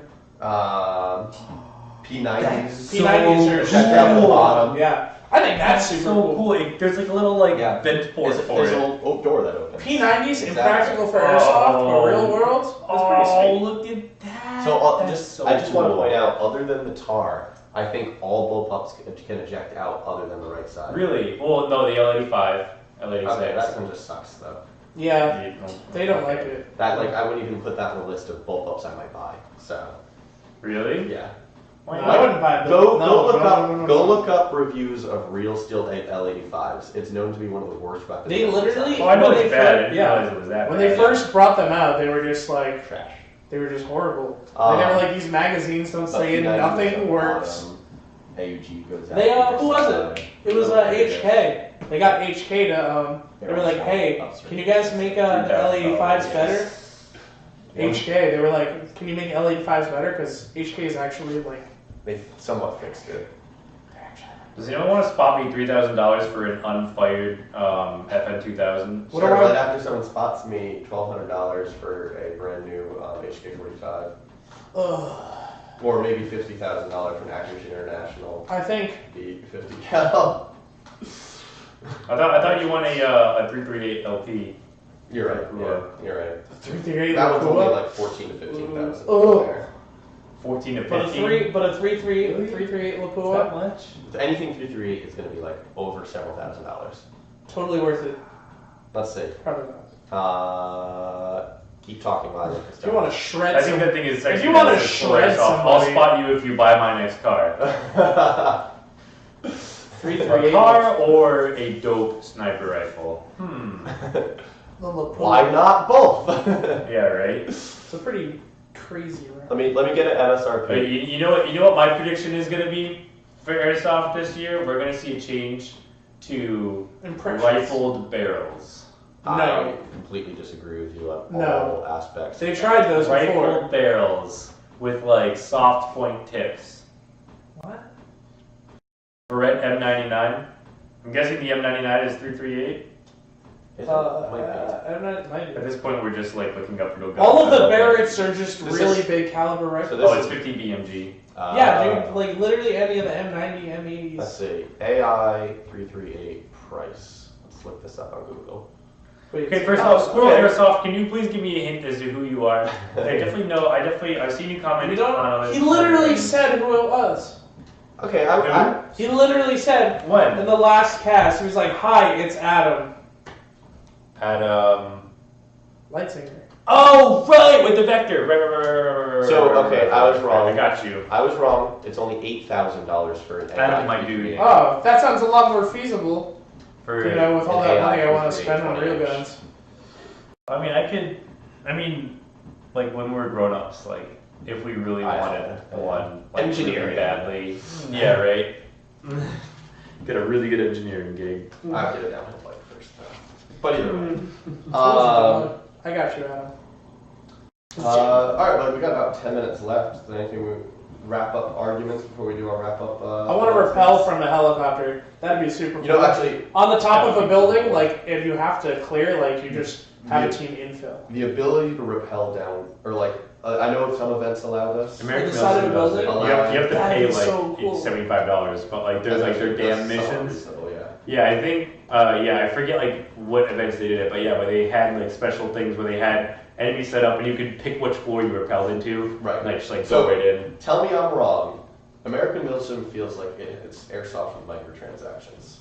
P90s. P90s are eject out the bottom. Yeah. I think that's super so cool. There's like a little like Yeah. vent port There's for a it. little door that opens. P90s Exactly. impractical for airsoft, but real world, that's pretty sweet. Look at that. So, That's I just want to cool. point out, other than the tar, I think all bullpups can eject out other than the right side. Really? Well, no, the L85, L86. Okay, that one just sucks though. Yeah, they don't like it. That I wouldn't even put that in the list of bullpups I might buy. So Really? yeah. Why I not? wouldn't buy it. Go No, look no, up no, no, go no. look up reviews of real steel L85s. It's known to be one of the worst weapons. They literally- Oh, I know When it's they bad. I first- didn't yeah. realize it was that When bad. they first brought them out, they were just like, trash. they were just horrible. Like, they were like, these magazines don't say it, nothing works. AUG goes out. They, the who was side. it? It was HK. They got HK to, they were like, hey, can you guys make the L85s better? HK, they were like, can you make L85s better? Because HK is actually like, They somewhat fixed it. Does anyone want to spot me $3,000 for an unfired FN 2000? What Sure, do I- but after someone spots me $1,200 for a brand new HK45, ugh. or maybe $50,000 from Actors International I think, B50 cal. I thought you won a 338 LP. You're right. Yeah, you're right. 338 That one's only Lapua. like 14 to 15,000. Oh. There. 14 to But a 15. but a 338 Lapua, much? Anything 338 is going to be like over several $1,000s. totally worth it. Let's see. Probably not. Keep talking while I look this If you want to shred I think some, that thing is sexy. if you want to That's shred I'll somebody, spot you if you buy my next car. A 338 car or a dope sniper rifle? the Lapua. Why not both? Yeah, right. It's a pretty crazy round. let me get an But MSRP. you know what my prediction is going to be for airsoft this year? We're going to see a change to Impressions. rifled barrels. I No. completely disagree with you on No. all aspects. They tried those before. Rifled barrels with like soft point tips. What? Barrett M99. I'm guessing the M99 is 338. Is it? Might I'm not, might At be. this point, we're just like looking up real guns. All of the Barretts are just This really is- big caliber rifles. So this Oh, it's is- 50 BMG. Yeah, dude, like literally any of the M90, Let's M80s. see. AI 338 price. Let's look this up on Google. Wait, Okay, it's- first oh, off, Squirrel okay. Airsoft, can you please give me a hint as to who you are? I've seen you comment You don't, on he literally said who it was. Okay, I He literally said When? in the last cast, he was like, hi, it's Adam. At, Lightsaber. Oh, right, with the vector. Right. So, okay, I was wrong. I got you. I was wrong. It's only $8,000 for an Adam AI might do 338. it. Oh, that sounds a lot more feasible. For, You know, with all An that AI money I want to 338 spend on real 20 inch. guns. like when we're grown ups, like if we really I wanted know. one, like Engineering. really badly. Yeah, right. Get a really good engineering gig. I have to go down to light first, though. But either way. I got you, Adam. All right, well, we got about 10 minutes left. Is there anything we wrap up arguments before we do our wrap up? I want to rappel from a helicopter. That'd be super cool. You know, actually, On the top of That'd a be building, cool. like, if you have to clear, like, you just have a Yeah. team infill. the ability to rappel down, or like, I know some events allow this. American the side of military the does it. building? You have to That'd pay be like so cool. $75, but like there's like their damn That's somewhat missions. reasonable, yeah. Yeah, I think, I forget like what events they did it, but yeah, but they had like special things where they had enemy setup, and you could pick which floor you repelled into. Right. And just like So- go right in. Tell me I'm wrong. American Milsim feels like it's Airsoft with microtransactions.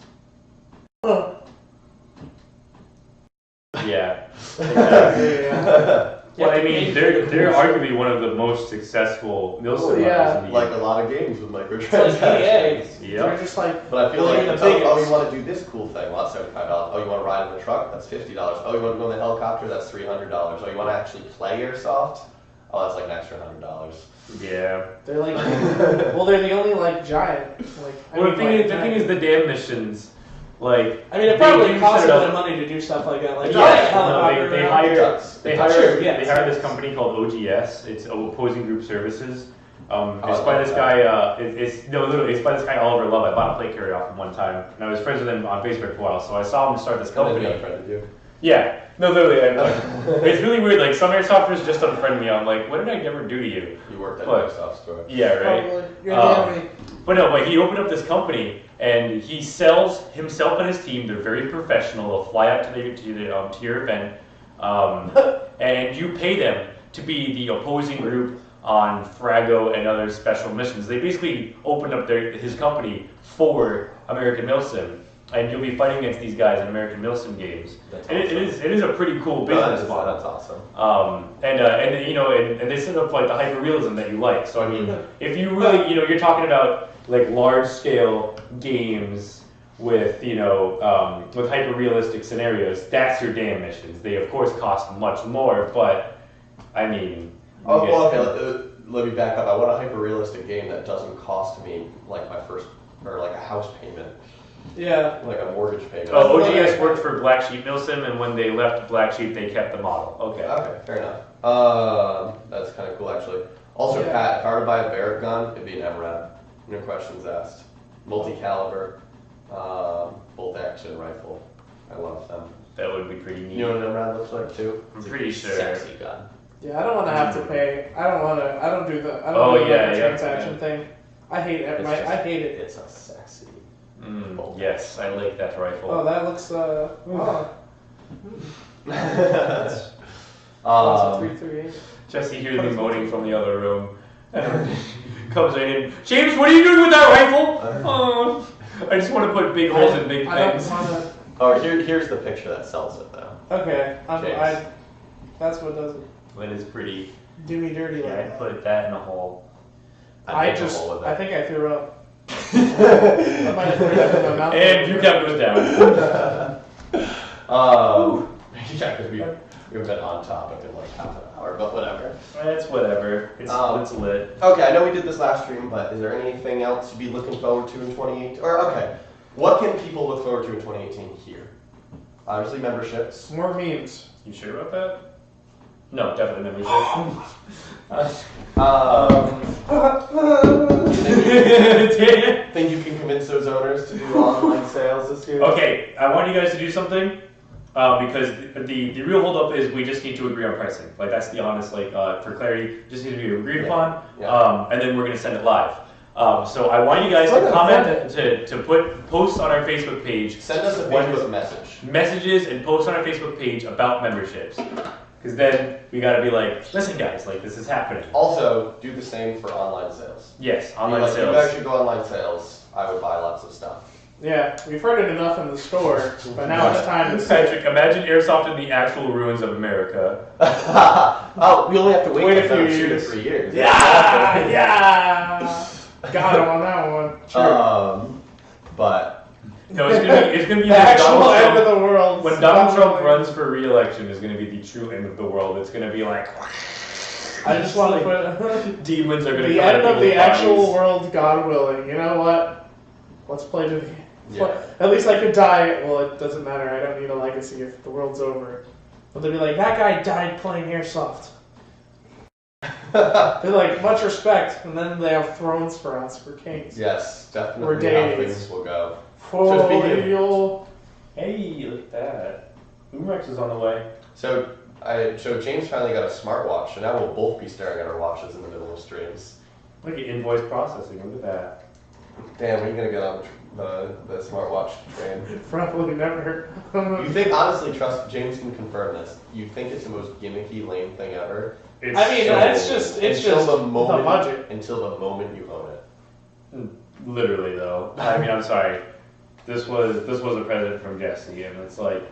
Yeah. Yeah. Well, I mean, they're arguably one of the most successful Milsim yeah. runners in the Like a lot of games with It's like microtransactions. EA. They're just like, But I feel like the it's, oh, biggest. you want to do this cool thing? Well, that's $75. Oh, you want to ride in the truck? That's $50. Oh, you want to go in the helicopter? That's $300. Oh, you want to actually play Airsoft? Oh, that's like an extra $100. Yeah. they're like, well, they're the only like giant. Like, Well, the thing is, the damn missions, like. I mean, it they probably do costs a set bit up- of money to do stuff like that. Like, It not like does. a No, helicopter. they around. hire does. they It hire does. Yes. they hire this company called OGS. It's Opposing Group Services. It's I by love this that. guy. Literally, it's by this guy Oliver Love. I bought a plate carrier off him one time, and I was friends with him on Facebook for a while. So I saw him start this company. Unfriended you. Yeah, no, literally, it's really weird. Like some airsofters just unfriend me. I'm like, what did I ever do to you? You worked at What? an Airsoft store. Yeah, right. Probably. You're Um, the enemy. But he opened up this company and he sells himself and his team. They're very professional. They'll fly out to your event, and you pay them to be the opposing group on Frago and other special missions. They basically opened up his company for American Milsim, and you'll be fighting against these guys in American Milsim games. That's And awesome. it is a pretty cool business model. That's awesome. And they set up like the hyperrealism that you like. So I mean, if you really, you're talking about like large scale games with with hyper realistic scenarios. That's your damn missions. They of course cost much more, but I mean. Oh, you well, get- okay, let me back up. I want a hyper-realistic game that doesn't cost me like my first, or like a house payment, Yeah. like a mortgage payment. Oh, OGS worked for Black Sheep Milsim, and when they left Black Sheep, they kept the model. Okay. Okay, fair enough. That's kind of cool, actually. Also, Yeah. Pat, if I were to buy a Barrett gun, it'd be an MRAP. No questions asked. Multi-caliber, bolt action rifle. I love them. That would be pretty neat. You know what an MRAP looks like too? I'm pretty sure. Sexy gun. Yeah, I don't want to have to pay. I don't do the. I don't Oh, do the yeah, yeah, transaction yeah. thing. I hate it. It's I just- hate it. It's a sexy. Yes, I like that rifle. Oh, that looks. Oh, That's, that's a 338. Jesse hears me moaning from the other room. Comes right in. James, what are you doing with that rifle? Oh, I just want to put big holes in big I don't things. want to. oh, here's the picture that sells it though. Okay, James. that's what does it. That is pretty. Do me dirty Yeah, like I'd that. put that in a hole. I'd make a hole with I it. think I threw up. I might have threw up in my mouth. And you kept goes down. Yeah, because we've been on topic in like half an hour, but whatever. It's whatever. It's lit. Okay, I know we did this last stream, but is there anything else you'd be looking forward to in 2018? Or okay, what can people look forward to in 2018 here? Obviously, memberships. More memes. You sure about that? No, definitely membership. Think you can convince those owners to do online sales this year? Okay, I want you guys to do something because the real holdup is we just need to agree on pricing. Like that's the honest, for clarity, just need to be agreed upon, Yeah. and then we're gonna send it live. So I want you guys to comment, to put posts on our Facebook page, Send us a What Facebook is- message. messages and posts on our Facebook page about memberships. Because then we gotta be like, listen guys, like this is happening. Also, do the same for online sales. Yes, online Like, sales. If you actually go online sales, I would buy lots of stuff. Yeah, we've heard it enough in the store, but now it's time to. Patrick, imagine Airsoft in the actual ruins of America. Oh, we only have to wait, Wait a another few 2 to years. 3 years. Yeah, yeah. Got him on that one. But No, it's gonna be The when actual Donald end of Trump, the world. when Donald Trump runs for re-election is gonna be the true end of the world. It's gonna be like I just want to put demons are gonna the come out end of the people's actual bodies. world, God willing. You know what? Let's play to the. Yeah. At least I could die. Well, it doesn't matter. I don't need a legacy if the world's over. But they'll be like, that guy died playing Airsoft. They're like, much respect, and then they have thrones for us, for kings. yes, definitely Or how days. things will go. For speaking of- you. Hey, look at that. Umrex is on the way. So James finally got a smartwatch, and now we'll both be staring at our watches in the middle of streams. Look at invoice processing. Look at that. Damn, when are you gonna get on the smartwatch train? Probably never. You think, honestly, trust, James can confirm this, you think it's the most gimmicky, lame thing ever? It's I mean, so- it's just the moment, the budget. Until the moment you own it. Literally though. I mean, I'm sorry. This was a present from Jesse, and it's like,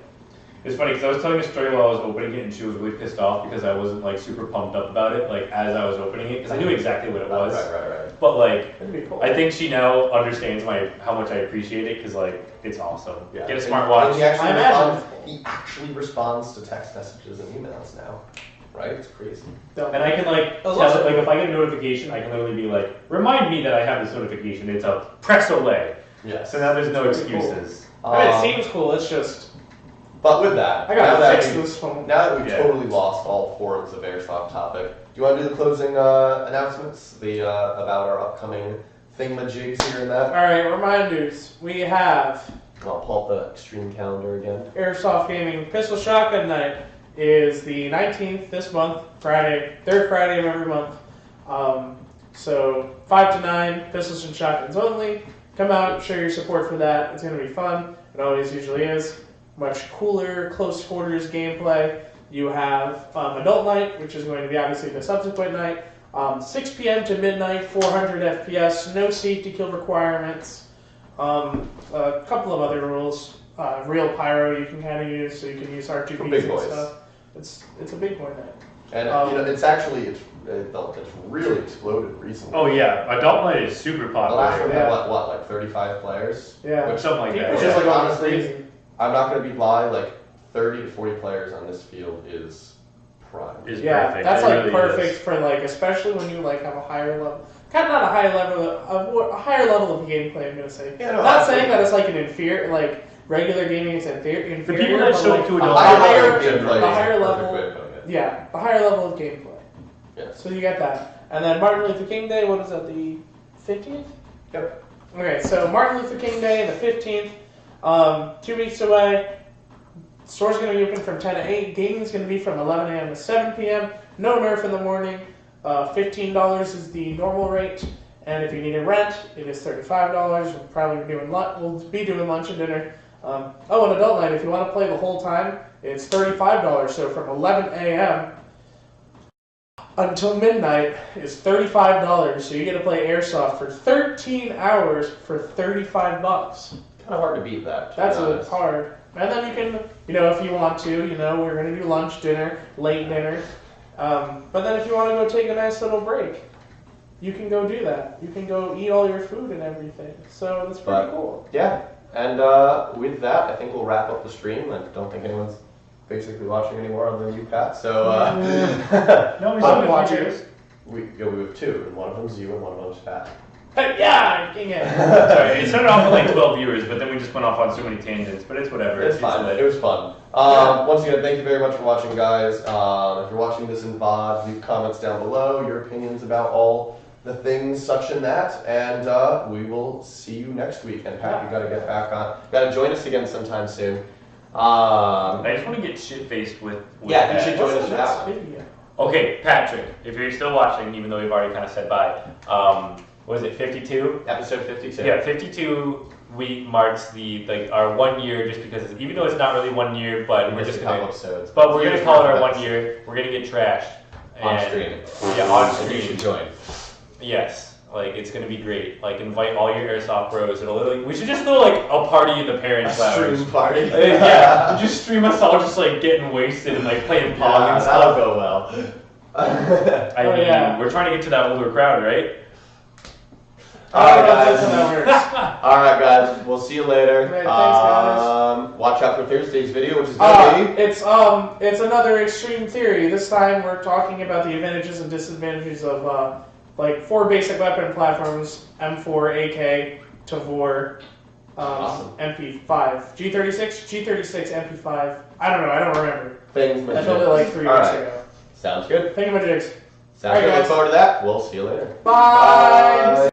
it's funny because I was telling a story while I was opening it, and she was really pissed off because I wasn't like super pumped up about it, like as I was opening it, because I knew exactly what it was. Right. But like, That'd be cool. I think she now understands how much I appreciate it, because like, it's awesome. Yeah. Get a And smartwatch. He I imagine. he actually responds to text messages and emails now. Right? It's crazy. Don't. And I can like Those tell also- it, like if I get a notification, I can literally be like, remind me that I have this notification. It's a press away. Yes. So now there's no It's pretty cool. excuses. I mean, it seems cool. It's just But with that, I now gotta that fix we- this phone. Now that we've Yeah. totally lost all forms of Airsoft topic, do you want to do the closing announcements? About our upcoming thingamajigs here and All that? right. Reminders. We have I'll pull up the extreme calendar again. Airsoft Gaming Pistol Shotgun Night is the 19th this month, Friday, third Friday of every month. So 5 to 9, pistols and shotguns only. Come out, show your support for that. It's going to be fun. It always usually is. Much cooler, close quarters gameplay. You have Adult Night, which is going to be obviously the subsequent night. 6 p.m. to midnight, 400 FPS, no safety kill requirements. A couple of other rules. Real pyro you can kind of use, so you can use For R2Ps big and boys. stuff. It's a big boy night. And it's actually it's really exploded recently. Oh yeah, adult night is super The last popular. one Yeah. had what, like 35 players? Yeah. Or something like that. People Which yeah. is like, going honestly, crazy. I'm not gonna be lie, like 30 to 40 players on this field is prime. Is Yeah, perfect. that's It like really perfect is. for like, especially when you like have a higher level, kind of not a higher level, a higher level of gameplay. I'm gonna say. Yeah, no, I'm not absolutely. saying that it's like an inferior, like regular gaming is inferior. The people that but, show like, up to A adult higher night level of higher- gameplay the is higher the perfect level- way of putting it. yeah, the higher level of gameplay. Yes. So you get that, and then Martin Luther King Day. What is that? The 15th. Yep. Okay, so Martin Luther King Day, the 15th, 2 weeks away. Store's going to be open from 10 to 8. Gaming's going to be from 11 a.m. to 7 p.m. No Nerf in the morning. $15 is the normal rate. And if you need a rent, it is $35. We'll probably be doing lunch and dinner. And adult night, if you want to play the whole time, it's $35. So from 11 a.m. until midnight is $35. So you get to play Airsoft for 13 hours for $35. Kind of hard to beat that. to That's be a honest. hard. And then you can, if you want to, we're going to do lunch, dinner, late dinner. But then if you want to go take a nice little break, you can go do that. You can go eat all your food and everything. So that's pretty But- cool. Yeah, and with that, I think we'll wrap up the stream. I don't think anyone's basically watching anymore other than you, Pat. So No, we I'm still watching. have videos. we have two, and one of them's you and one of them's Pat. Yeah, king it. Sorry, it started off with like 12 viewers, but then we just went off on so many tangents. But it's whatever. It's fun. lit. It was fun. Once again, thank you very much for watching, guys. If you're watching this in VOD, leave comments down below, your opinions about all the things such and that, and we will see you next week. And Pat, you gotta get back on. Gotta join us again sometime soon. I just want to get shit faced with Yeah, you that. should join us What's for the that next one. video? Okay, Patrick, if you're still watching, even though we've already kind of said bye, what is it, 52? Episode 52. Yeah, 52 week marks our 1 year, just because even though it's not really 1 year, but we're Just just a couple gonna, episodes. but we're gonna call it our Years 1 year. We're gonna get trashed on and- stream. Yeah, on And you stream. should join. Yes, like it's gonna be great. Like invite all your airsoft bros. It'll literally. We should just throw like a party in the parents' lounge. Stream party. Yeah, just stream us all just like getting wasted and like playing pong Yeah, and that'll stuff. go well. I Oh, mean, yeah. we're trying to get to that older crowd, right? Alright, That's guys. how that works. Alright, guys. We'll see you later. Alright, thanks, guys. Watch out for Thursday's video, which is gonna be. It's another extreme theory. This time we're talking about the advantages and disadvantages of 4 basic weapon platforms: M4, AK, Tavor, Awesome. MP5, G36, MP5. I don't know. I don't remember. Things I filmed it like 3 weeks Alright. ago. Sounds good. Thank you, my jigs. Sounds Alright, good. Look guys. forward to that. We'll see you later. Bye.